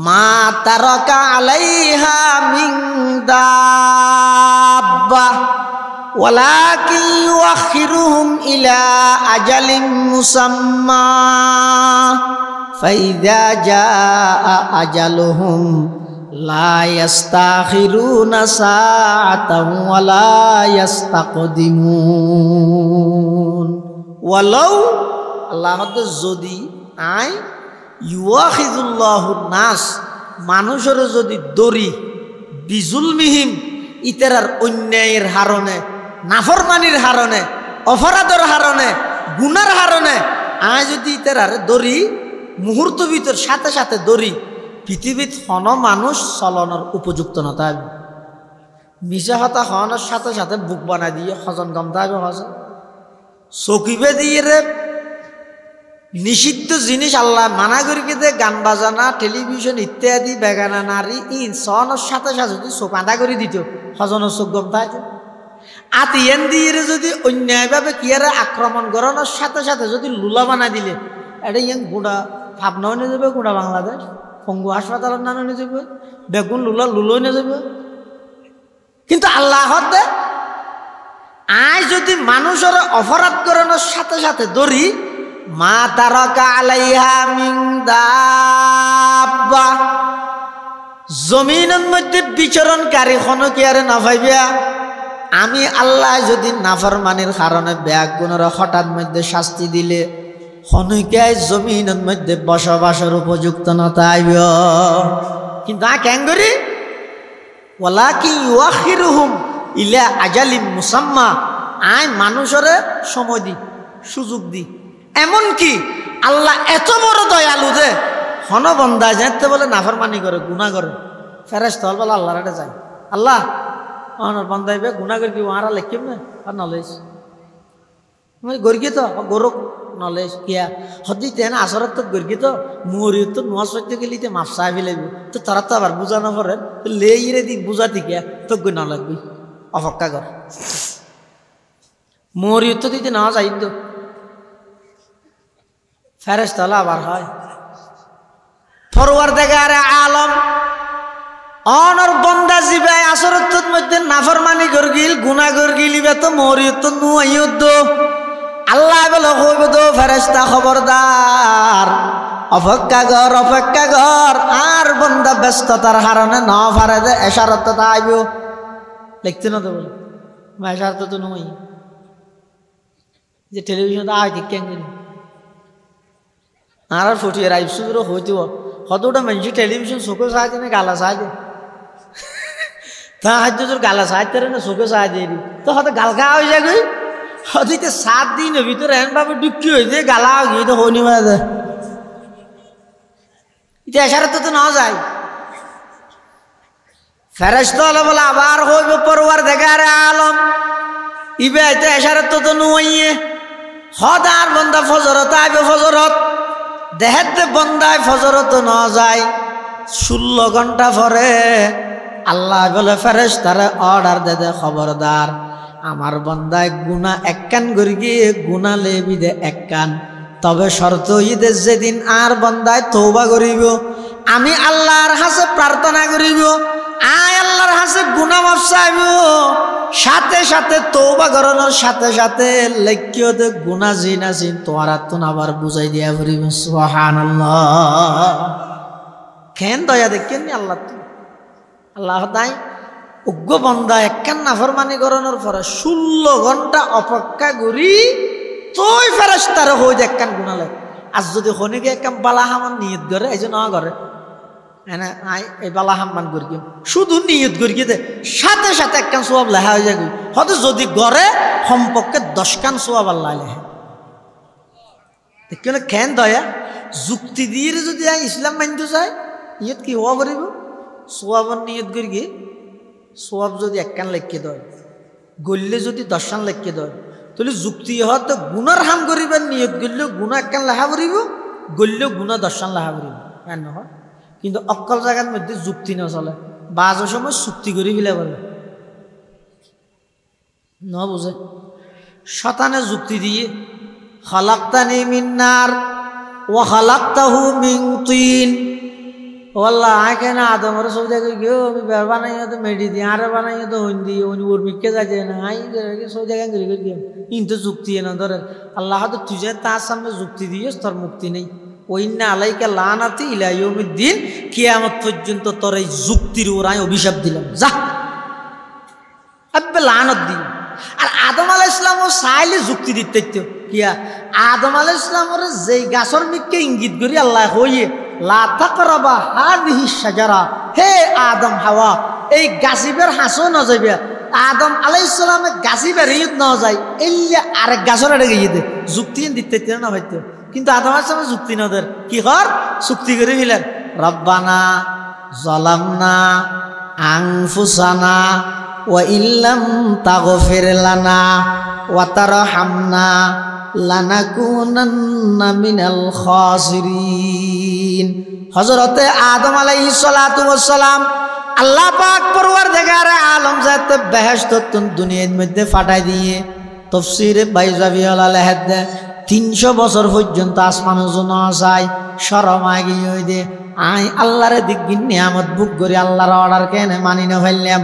মা তারাকা আলাইহা মিন দাব্বা ওয়ালাকিন ইউআখিরুহুম ইলা আজালিন মুসাম্মা ফাইযা জাআ আজালুহুম লা ইস্তাখিরুনা সাআতান ওয়া লা ইস্তাকদিমুন। ওয়ালাউ আল্লাহ যদি আই ইউআখিযুল্লাহুন নাস মানুষের যদি দরি বিজুলমিহিম ইতেরার অন্যায়ের হারণে, নাফরমানির হারণে, অপরাধের হারণে, গুনার হারণে আয় যদি ইতেরার দড়ি মুহূর্ত ভিতর সাথে সাথে দড়ি পৃথিবীত হন মানুষ চলনের উপযুক্ত নতা হবে। মিশা হতা হনের সাথে সাথে বুক বানাই দিয়ে হজন গমতা হবে। হজন চকিবে দিয়ে রে নিষিদ্ধ জিনিস আল্লাহ মানা করি দে, গান বাজানা, টেলিভিশন ইত্যাদি বেগানা নারী সনের সাথে সাথে যদি চোখ আদা করে দিত হজনের চোখ গমতা আছে। আতিয়ান দিয়ে যদি অন্যায়ভাবে কিয়ারে আক্রমণ করানোর সাথে সাথে যদি লুলা বানাই দিলে এটা ইয়ান গোড়া ভাবনাও নিয়ে যাবে, গোড়া বাংলাদেশ পঙ্গু হাসপাতালের নামে নিয়ে যাবে, বেগুন লুলো নিয়ে যাবে। কিন্তু আল্লাহ আয় যদি মানুষের অপরাধ করানোর সাথে সাথে ধরি মা তারাকা আলাইহা মিন দাব্বা, জমিনের মধ্যে বিচরণকারী কোনো কি আরে না পাইবা। আমি আল্লাহ যদি নাফরমানির কারণে ব্যাগ গুণের হঠাৎ মধ্যে শাস্তি দিলে হনুকায় জমিনের মধ্যে বসবাসের উপযুক্ত নতাইব। কিন্তু কেন করি ওয়ালাকি ইউআখিরুহুম ইলা আজালিম মুসাম্মা, আয় মানুষের সময় দি, সুযোগ দি। এমন কি আল্লাহ এত বড় দয়ালু যে হন বন্দা যাইতে বলে নাফরমানি করে, গুনাহ করে, ফেরেশতা বলে আল্লাহর কাছে যায়, আল্লাহ আমার বন্দাইবে গুনাহ করে কি ওরা লিখিব না আর নলেজ গর্গিত গৌরব নলেজ কিয়া হদিতে না আসরত গর্গিত মুরিত তো নোয়া সত্য গেলিতে মাফ সাহেবি লাগবে। তো তারা তো আবার বুঝানো পড়ে লেইরে দিক বুঝাতি কিয়া তো গই না লাগবি, অপেক্ষা কর। মুরিত তো দিতে নেওয়া যাই তো ফেরেশতা আবার হয়। পরওয়ারদিগারে আলম অনর বন্দা জিবাই আসরতর মধ্যে নাফরমানি গরগিল গুনাহ গরগিল ইবে তো মরিয়ত নুয়াইয়দ আল্লাহ বলে কইব তো ফেরেশতা খবরদার অপেক্ষা কর আর বন্দা ব্যস্ততার কারণে না পারে যে এশারত আইব লিখতে না তো বলে এশারত তো নই যে টেলিভিশন আই ঠিক কেন আর ফুটিয়ে রাইব সুদূর হইতো কতটা মানুষ টেলিভিশন চোখে সাহায্য না গালা সাহায্য তা হয়তো তোর গালা সাহায্য না চোখে সাহায্য তো হয়তো গাল খাওয়া হয়ে যায় হয়তো 7 দিনের ভিতরে এমনভাবে ডুবকি হয়ে যায় গালা গিয়ে তো হইনি মাঝে এটা এশারত তো না যায়। ফেরেশতা বলে আবার হইব পরওয়ারদিগারে আলম ইবে এটা এশারত তো নইয়ে হদার বন্দা ফজরত আইবে ফজরত দেহেতে বন্দায় ফজরত না যায় 16 ঘন্টা পরে আল্লাহ বলে ফেরেশতারে অর্ডার দে খবরদার আমার বন্দায় গুনা এককান করি গিয়ে গুনা লেবি দে এককান, তবে শর্ত ঈদে যেদিন আর বন্দায় তওবা করিব আমি আল্লাহর কাছে প্রার্থনা করিব, আয় আল্লাহর কাছে গুনাহ মাফ চাইব, সাথে সাথে তওবা করানোর সাথে সাথে লেখিয়তে গুনাহ জিনা জিন তোরা তো আবার বুঝাই দিয়া করিব। সুবহানাল্লাহ কেন দয়া দেখেন আল্লাহ তো আল্লাহ তাই উগ্র বন্দা একখান নাফরমানি করানোর পরে 16 ঘন্টা অপেক্ষা করি তোই ফেরেশতার হই একখান গুনাহ লাগে। আর যদি খনিকে একখান বালা হামান নিয়ত করে এই যে না করে হ্যাঁ আই এই বালা হামান করি শুধু নিয়ত করি দে সাথে সাথে একখান সওয়াব লেখা হয়ে যায়। হয়তো যদি গড়ে সম্পর্কে 10 খান সওয়াব আল্লাহ লেখে। দেখলে কেন দয়া যুক্তি দিয়ে যদি ইসলাম মানতে চায় নিয়ত কি হওয়া করিব সোয়াবর নিয়ত করি গিয়ে সোয়াব যদি একখান লেখকে দেয় গললে যদি 10 খান লেখকে দেয় তাহলে যুক্তি হয়তো গুনার হাম করিবার নিয়ত করলেও গুণা একখান লেখা করিব গললেও গুণা 10 খান লেখা করিব কেন নহয়। কিন্তু অকল জায়গার মধ্যে যুক্তি না চলে বাজের সময় চুক্তি করি ফেলে বলে ন বুঝে শতানে যুক্তি দিয়ে খালাকতানি মিন নার ওয়া খালাকতাহু মিন তিন ওয়াল্লাহ আয় কেন আদমর সৌদা করি গিয়ে আমি বের বানাই তো মেডি দিই আরে বানাই তো হইন্দি ওর মিকে যাচ্ছে না আই সৌদা কেন করি গিয়ে কিন্তু যুক্তি না ধরে আল্লাহ তো তুই যে তার সামনে যুক্তি দিয়েছ তোর মুক্তি নেই ওইন্না আলাইকা লানাতি ইলা ইয়াউমিদ্দিন কিয়ামত পর্যন্ত তোর এই যুক্তির ওর আমি অভিশাপ দিলাম যা আব্বে লানত দিই। আর আদম আলাইহিস সালামও চাইলে যুক্তি দিতে কিয়া আদম আলাইহিস সালামের যেই গাছর মিকে ইঙ্গিত করি আল্লাহ হইয়ে লা তাকরাবা হাদিহি শাজারা হে আদম হাওয়া এই গাছিবের হাসও ন যাইবে আদম আলাইহিস সালামে গাছিবের ইয়ত ন যায় এই আরেক গাছর আড়ে গিয়ে দে যুক্তি দিতে না হইতো কিন্তু আদম আলাইহিস সালাম যুক্তি নদের কি কর চুক্তি করে ফেলেন রব্বানা যালামনা আনফুসানা ওয়া ইল্লাম তাগফির লানা ওয়া তারহামনা লানাকুনান্না মিনাল খাসিরিন। হযরতে আদম আলাইহিস সালাতু ওয়াস সালাম আল্লাহ পাক পরওয়ারদিগার আলম জাত বেহেশত দুনিয়ার মধ্যে ফাটাই দিয়ে তাফসীরে বাইজাবি আলাইহিদ 300 বছর পর্যন্ত আসমান জন্য যায় শরম আগে হই দে আই আল্লাহর দিগিন নিয়ামত বুক করে আল্লাহর অর্ডার কেনে মানি না ফেললাম।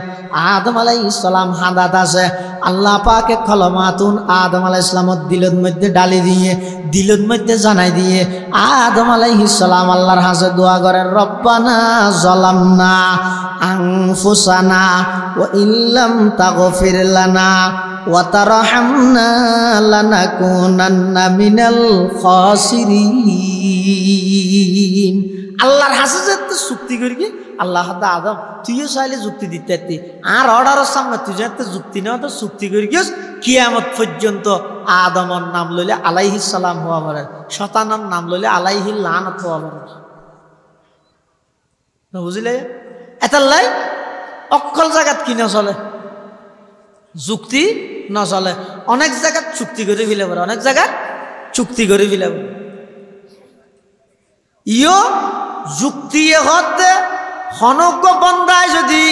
আদম আলাইহিস সালাম হাদাত আছে আল্লাহ পাকে কলমাতুন আদম আলাইহিস সালামত দিলের মধ্যে ডালি দিয়ে দিলের মধ্যে জানাই দিয়ে আদম আলাইহিস সালাম আল্লাহর কাছে দোয়া করে রব্বানা যালামনা আনফুসানা ওয়া ইল্লাম তাগফির লানা ওয়া তারহামনা লানাকুনান্না মিনাল খাসিরিন। আল্লাহর হাসে যেতে চুক্তি করি কি আল্লাহ আদম তুইও চাইলে যুক্তি দিতে আর অর্ডারের সামনে তুই যাতে যুক্তি নেওয়া তো চুক্তি করি গিয়েছ কিয়ামত পর্যন্ত আদমর নাম লইলে আলাইহিস সালাম হওয়া পারে শতানার নাম লইলে আলাইহি লানত হওয়া পারে বুঝলে এটার অকল জায়গাত কি না চলে যুক্তি না চলে অনেক জায়গাত চুক্তি করে ফেলে পারে অনেক জায়গাত চুক্তি করে ফেলে পারে ইও যুক্তি হতে হনক বন্দায় যদি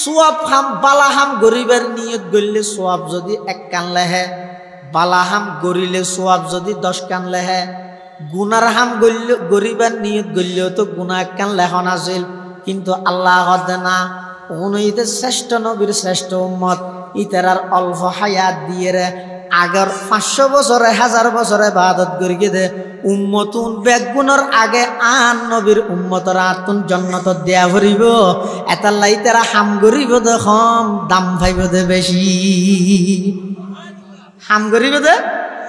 সোয়াব হাম বালাহাম গরিবের নিয়ত গড়লে সোয়াব যদি 1 কান লেহে বালাহাম গড়িলে সোয়াব যদি 10 কান লেহে গুনার হাম গরিবের নিয়ত গড়লেও তো গুনা 1 কান লেখন আছিল কিন্তু আল্লাহ হতে না উনিতে শ্রেষ্ঠ নবীর শ্রেষ্ঠ উম্মত ইতারার অল্প হায়াত দিয়ে রে আগর 500 বছরে 1000 বছরে ইবাদত করি দে উম্মতুন বেগুনের আগে আন নবীর উম্মতর আতুন জান্নাত দেয়া ভরিব এটার লাই তারা হাম করিব দে কম দাম পাইব দে বেশি হাম করিব দে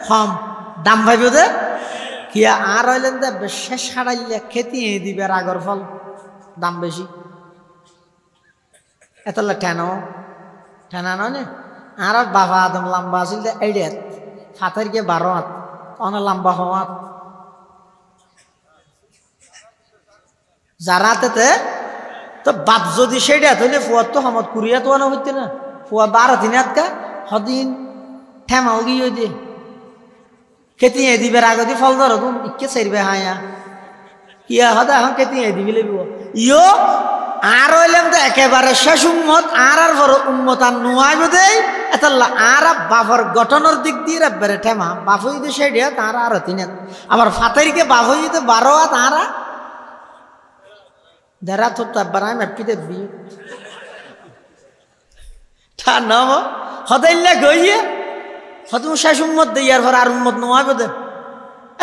কম দাম পাইব দে কিয়া আর হইলেন দে শেষ হারাইলে খেতি দিবে আগর ফল দাম বেশি এটার লাই ঠেনা নয় আর বাবা আদম লম্বা আছিল দে 8 হাত ফাতের গিয়ে 12 হাত অনেক লম্বা হওয়াত যারাতে তো বাপ যদি সেটা হইলে ফুয়ার তো হামত কুড়িয়া তো আনা হইতে না ফুয়া 12 দিন আটকা হদিন ঠেমাও গিয়ে দে খেতি দিবের আগে দি ফল ধরো তুমি ইকে চাইবে হায়া কিয়া হদা এখন খেতি দিবি লাগব ইও আর হইলাম তো একেবারে শেষ উম্মত আর বড় উম্মত আর নোয়াইব দেই এতাল্লা আর বাপর গঠনের দিক দিয়ে রাখবে ঠেমা বাপ হইতে সেটা তার আর তিনে আবার ফাতেরকে বাপ হইতে 12 হাত আর দেরা তো বানাই মেপি দেবি তা নাম হদাইল্লা গইয়ে হতুম শেষ উম্মত দেই আর আর উম্মত নোয়াইব দে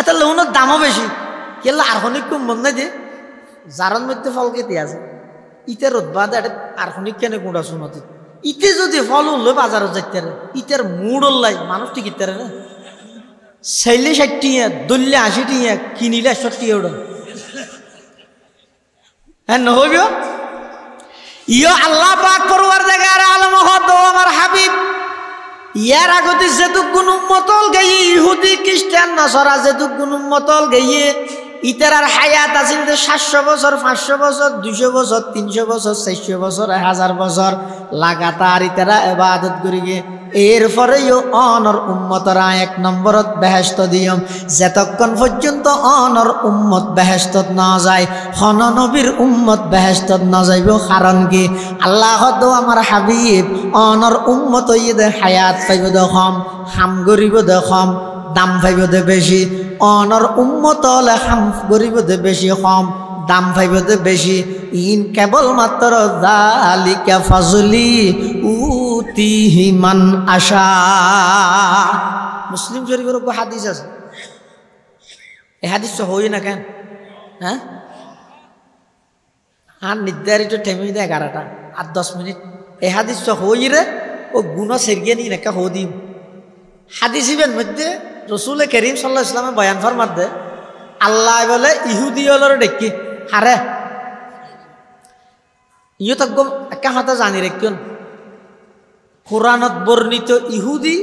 এতাল্লা উনার দামও বেশি কেলা আর হনিক উম্মত নাই দে যারন মধ্যে ফল কেটে আছে ইতে রোদবাদ আর হনিক কেন গুঁড়া শুনতে ইতে যদি ফল উঠলো বাজারত যাইতে ইতের মুড লাই মানুষ টিকিতে রে চাইলে 60 টিয়া দললে 80 টিয়া কিনিলে 100 টিয়া ওটা হ্যাঁ নহব ইয় আল্লাহ পাক পরওয়ারদিগার আলম হদ আমার হাবিব ইয়ার আগতে যেতুক গুণ উম্মতল গিয়ে ইহুদি খ্রিস্টান নসরা যেতুক গুণ উম্মতল গিয়ে ইতারার হায়াত আছিল যে 700 বছর 500 বছর 200 বছর 300 বছর 400 বছর 1000 বছর লাগাতার ইতারা ইবাদত করি গে এরপরেও অনর উম্মতরা 1 নম্বরত বেহেশত দিয়ম যতক্ষণ পর্যন্ত অনর উম্মত বেহেশতত না যায় হন নবীর উম্মত বেহেশতত না যাইব কারণ কি আল্লাহ তো আমার হাবিব অনর উম্মত ইদে হায়াত পাইব দেখম হাম গরিব দেখম দাম পাইব দে বেশি অনর উম্মত হলে হাম গরিব দে বেশি কম দাম পাইব দে বেশি ইন কেবলমাত্র যালিকা ফাজলি উতিহি মান আশা মুসলিম শরীফের উপর হাদিস আছে এই হাদিস তো হই না কেন হ্যাঁ আর নির্ধারিত টাইমে 11টা আর 10 মিনিট এই হাদিস তো হই রে ও গুণ সেরিয়ে নি নাকা হো দিম হাদিসিবের মধ্যে রসুল করিম সাল্লাল্লাহু আলাইহি ওয়াসাল্লাম বয়ান ফরমাত দে আল্লাহ বলে ইহুদি হলর ডেকি হারে ইয়ে তো একটা কথা জানি রেখেন, কোরআনত বর্ণিত ইহুদি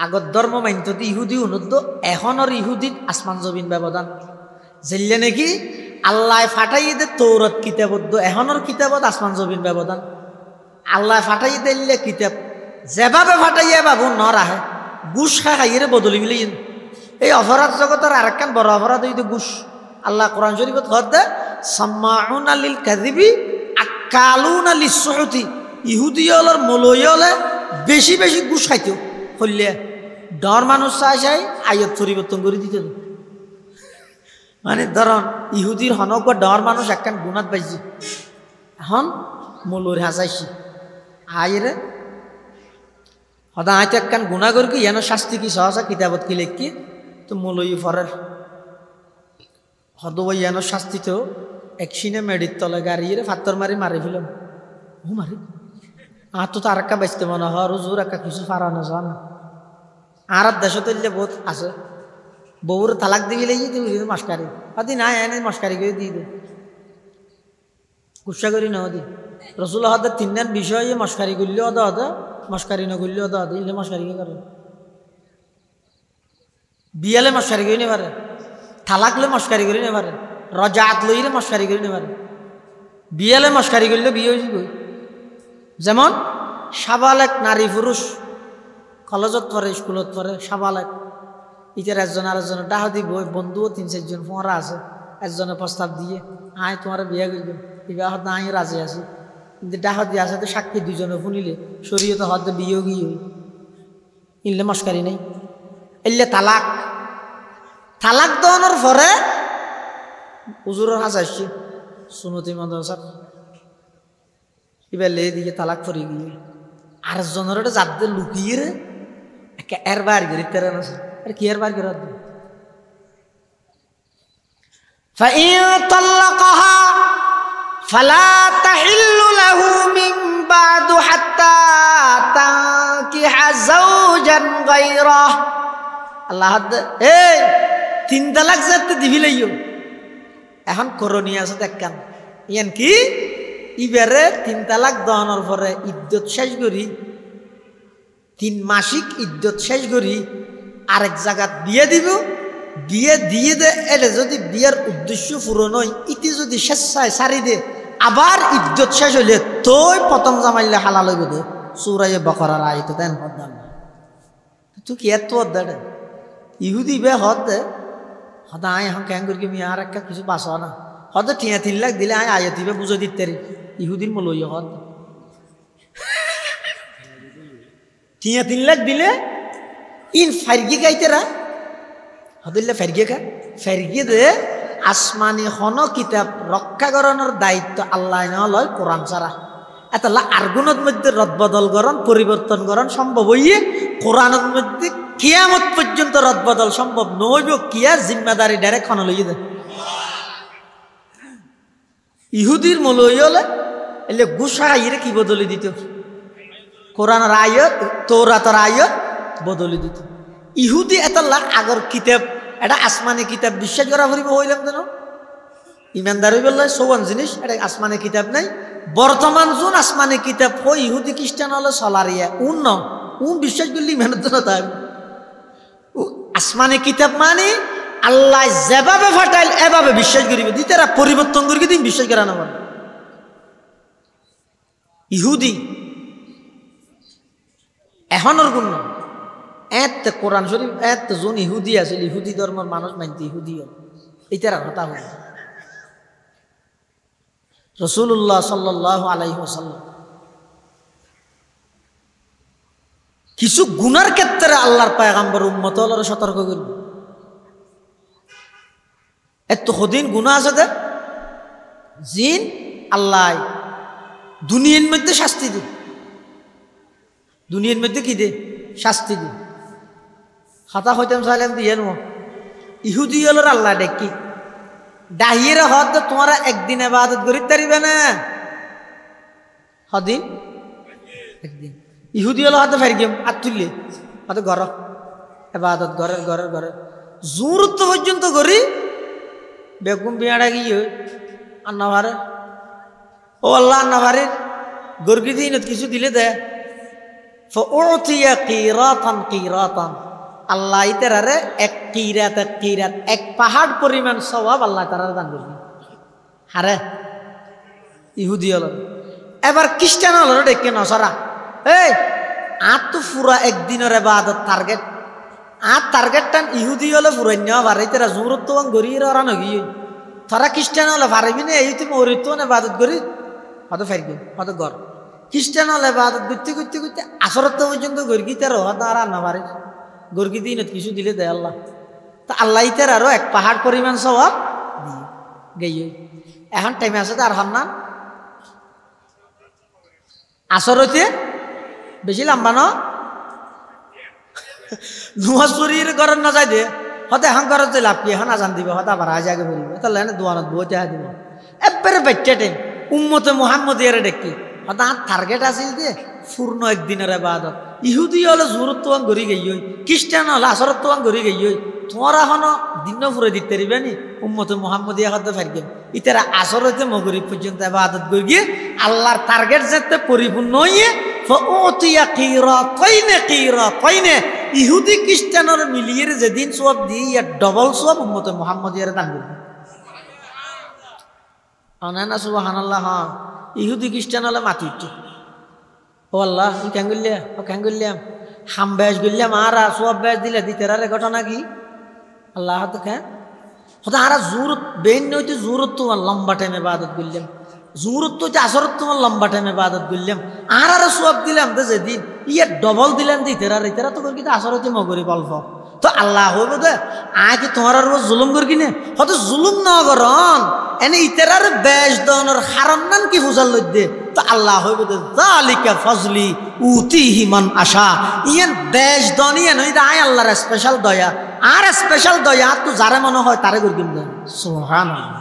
আগত ধর্ম মানত ইহুদি অনুদ্ধ, এখনের ইহুদিত আসমান জমিন ব্যবধান। যেলে নাকি আল্লাহ ফাটাইয়ে দে তৌরত কিতাবদ্ধ, এখনের কিতাবত আসমান জমিন ব্যবধান। আল্লাহ ফাটাইয়ে দিলে কিতাব যেভাবে ফাটাইয়ে বাবু নর আহে, গুস খাইয়ে বদলি মিলে। এই অপরাধ জগতের আরেকখান বড় অপরাধ হইতো গুস। আল্লাহ কোরআন শরীফত হদে সাম্মাউনা লিল কাযিবি আকালুনা লিসসুহুতি, ইহুদি হলর মলই হলে বেশি বেশি গুস খাইতো হইলে ডর মানুষ চাই আয়ত পরিবর্তন করে দিত। মানে ধরন ইহুদির হনক ডর মানুষ একখান গুণাত পাইছি, এখন মলুর হাসাইছি আইরে সদা আয়তো একখান গুণা করি কি যেন শাস্তি কি সহসা কিতাবত কি লেখি তো মলই ফরের হদ যেন শাস্তি তো একসিনে মেডির তলে গাড়িয়ে ফাত্তর মারি মারি ফেলাম। ও মারি আর তো আর একটা বেচতে মনে হয় রোজুর একটা কিছু ফারানো যান। আর দেশে তৈলে বহুত আছে, বউর তালাক দিয়ে গেলে তুই মস্কারি আদি না এনে মস্কারি করে দিয়ে দে, গুসা করি না দি রসুল হদের তিনজন বিষয় মস্কারি করলে অদা হদা, মস্কারি না করলে অদা হদা, ইলে মস্কারি কে করে বিয়ালে মস্কারি করে নেবারে, তালাক লে মস্কারি করে নেবারে, রজাত লইলে মস্কারি করে নেবারে, বিয়ালে মস্কারি করলে বিয়ে হয়েছি বই। যেমন সাবালেক নারী পুরুষ কলেজত পড়ে স্কুলত পড়ে সাবালেক, ইটার একজন আরেকজনের ডাহ দিব বন্ধুও ৩-৪ জন ফোঁরা আছে, একজনের প্রস্তাব দিয়ে আয় তোমার বিয়ে করবেন, বিবাহ না আমি রাজি আছি, কিন্তু ডাহ দিয়ে আছে তো সাক্ষী ২ জনে শুনিলে শরীয়তে হয়তো বিয়েও গিয়ে হই, ইনলে মস্কারি নেই। এলে তালাক, তালাক দেওয়ানোর পরে হুজুরের হাজ আসছে সুনতি মাদ্রাসার এবার লে দিকে তালাক পরে গিয়ে আরেকজনের ওটা যাতে লুকিয়ে রে এর বার করে তেরান আছে আর কি এর বার করে فإن طلقها فلا تحل له من بعد حتى تنكح زوجا غيره। আল্লাহ এই 3 তালাক যাতে দিবি লাইও এখন করণীয় আছে দেখকান ইয়ান কি ইবারে 3 তালাক দেওয়ানোর পরে ইদ্যত শেষ করি 3 মাসিক ইদ্যত শেষ করি আরেক জায়গাত বিয়ে দিব, বিয়ে দিয়ে দে এলে যদি বিয়ের উদ্দেশ্য পূরণ হয় ইতি যদি স্বেচ্ছায় সারি দে আবার ইদ্যত শেষ হইলে তোই প্রথম জামাইলে হালাল হইব দে সূরা বাকারার আয়াত দেন হদান তুই কি এত দড়ে ইহুদি বে হদ হদা আয় হাম কেন করি মি আর একটা কিছু বাসা না হদ 3 লাখ দিলে আয় আয়াত দিবে বুঝে দিতে রে ইহুদির মলই হদ 3 লাখ দিলে ইন ফারগি গাইতেরা হদিল্লে ফেরগিয়ে খা ফেরগিয়ে দে আসমানি হন কিতাব রক্ষা করানোর দায়িত্ব আল্লাহ লয় কোরআন ছাড়া এতলা আর্গুণের মধ্যে রদবদল করণ পরিবর্তন করণ সম্ভব হইয়ে কোরআনের মধ্যে কিয়ামত পর্যন্ত রদবদল সম্ভব নইব কিয়া জিম্মাদারি ডাইরেক্ট খন লইয়ে দে ইহুদির মলই হলে এলে গুসা ইরে কি বদলি দিত কোরআনের আয়াত তৌরাতের আয়াত বদলি দিত ইহুদি এতলা আগর কিতাব এটা আসমানি কিতাব বিশ্বাস করা ফুরিব হইলাম যেন ইমানদার হইব সৌন জিনিস এটা আসমানি কিতাব নাই বর্তমান যোন আসমানি কিতাব হই ইহুদি খ্রিস্টান হলে সলারিয়া উন বিশ্বাস করলে ইমানের জন্য তাই আসমানি কিতাব মানে আল্লাহ যেভাবে ফাটাইল এভাবে বিশ্বাস করিব দিতেরা পরিবর্তন করি দিন বিশ্বাস করা না ইহুদি এখনের গুণ এত কোরআন শরীফ এত যোন ইহুদি আছিল ইহুদি ধর্মের মানুষ মানতে ইহুদি এইটার কথা হল রাসূলুল্লাহ সাল্লাল্লাহু আলাইহি ওয়াসাল্লাম কিছু গুনার ক্ষেত্রে আল্লাহর পয়গম্বর উম্মত হলরে সতর্ক করব এত কদিন গুনাহ আছে দে জিন আল্লাহ দুনিয়ার মধ্যে শাস্তি দে দুনিয়ার মধ্যে কি দে শাস্তি দে খাতা হইতাম চাইলাম দিয়ে নো ইহুদি হলোর আল্লাহ ডেকি ডাহিয়ে হদ তোমারা একদিন ইবাদত করি তারিবে না হদিন একদিন ইহুদি হলো হদ ফের গেম আর তুললে হদ ঘর ইবাদত ঘরের ঘরের ঘরে জোরত পর্যন্ত করি বেগুম বিয়াড়া গিয়ে আন্না ভারে ও আল্লাহ না বাড়ির গর্গি দিন কিছু দিলে দে ফউতিয়া কিরাতান কিরাতান আল্লাহ ইতারে এক কিরাত এক পাহাড় পরিমাণ সওয়াব আল্লাহ তারা দান করবে। হারে ইহুদি হল এবার খ্রিস্টান হল ডেকে নসরা এই আর তো পুরা একদিনের ইবাদত টার্গেট আর টার্গেটটা ইহুদি হলে ফুরাই নেওয়া পারে তারা জোরত তো গড়িয়ে ওরা নগি তারা খ্রিস্টান হলে পারবি না এই তুমি ওর তো ইবাদত করি হয়তো ফাইবি হয়তো গড় খ্রিস্টান হলে ইবাদত করতে করতে করতে আসরত পর্যন্ত গর্গি তার হয়তো আর না পারে গর্গি দিন কিছু দিলে দেয় আল্লাহ তা আল্লাহ ইতার আরো এক পাহাড় পরিমাণ সওয়াব দিয়ে গেই এখন টাইম আছে তো আর হন না আসর হইতে বেশি লম্বা ন নুয়াজ শরীর ঘর না যাই দে হতে এখন ঘরত লাভ কি এখন আজান দিবে হতে আবার আজ আগে বলবে তাহলে দোয়ানত বইতে দিব এবারে বাচ্চা টাইম উম্মতে মুহাম্মদ ইয়ারে ডেকি হতে আর টার্গেট আছিল যে পূর্ণ একদিনের ইবাদত ইহুদি হলে জোরত গড়ি গই খ্রিস্টান হলে আসরত গড়ি গই তোমার এখনো দিন ফুরে দিতে পারবে নি উম্মতে মুহাম্মদ ইয়া হতে পারবে ইতারা আসর হইতে মগরিব পর্যন্ত ইবাদত করি গিয়ে আল্লাহর টার্গেট যাতে পরিপূর্ণ হইয়ে ফউতিয়া কিরাতাইনে ইহুদি খ্রিস্টানের মিলিয়ে যেদিন সওয়াব দিয়ে ডবল সওয়াব উম্মতে মুহাম্মদ ইয়ারে দান করবে। আনানা সুবহানাল্লাহ ইহুদি খ্রিস্টান হলে মাটি উঠে ও আল্লাহ ই কেন করলে ও কেন করলাম হাম ব্যাস করলাম আর সব ব্যাস দিলে দিতে রে ঘটনা কি আল্লাহ তো কেন হতে আর জোরত বেন নইতে জোরত তোমার লম্বা টাইমে ইবাদত করলাম জোরত তো আসরত তোমার লম্বা টাইমে ইবাদত করলাম আর সব দিলাম তো যেদিন ইয়ে ডবল দিলাম দিতে রে তো কিন্তু আসরতে মগরি অল্প তো আল্লাহ হইব দে আগে তোমার আর জুলুম করি কিনে হয়তো জুলুম ন করন এনে ইতার বেশ দনের হারন নান কি ফুজাল লইদে তো আল্লাহ হইব দে যালিকা ফজলি উতিহি মান আশা ইয়ান বেশ দন ইয়ান হইদা আয় আল্লাহর স্পেশাল দয়া আর স্পেশাল দয়া তো যারে মনে হয় তারে করি কিনবে সুবহানাল্লাহ।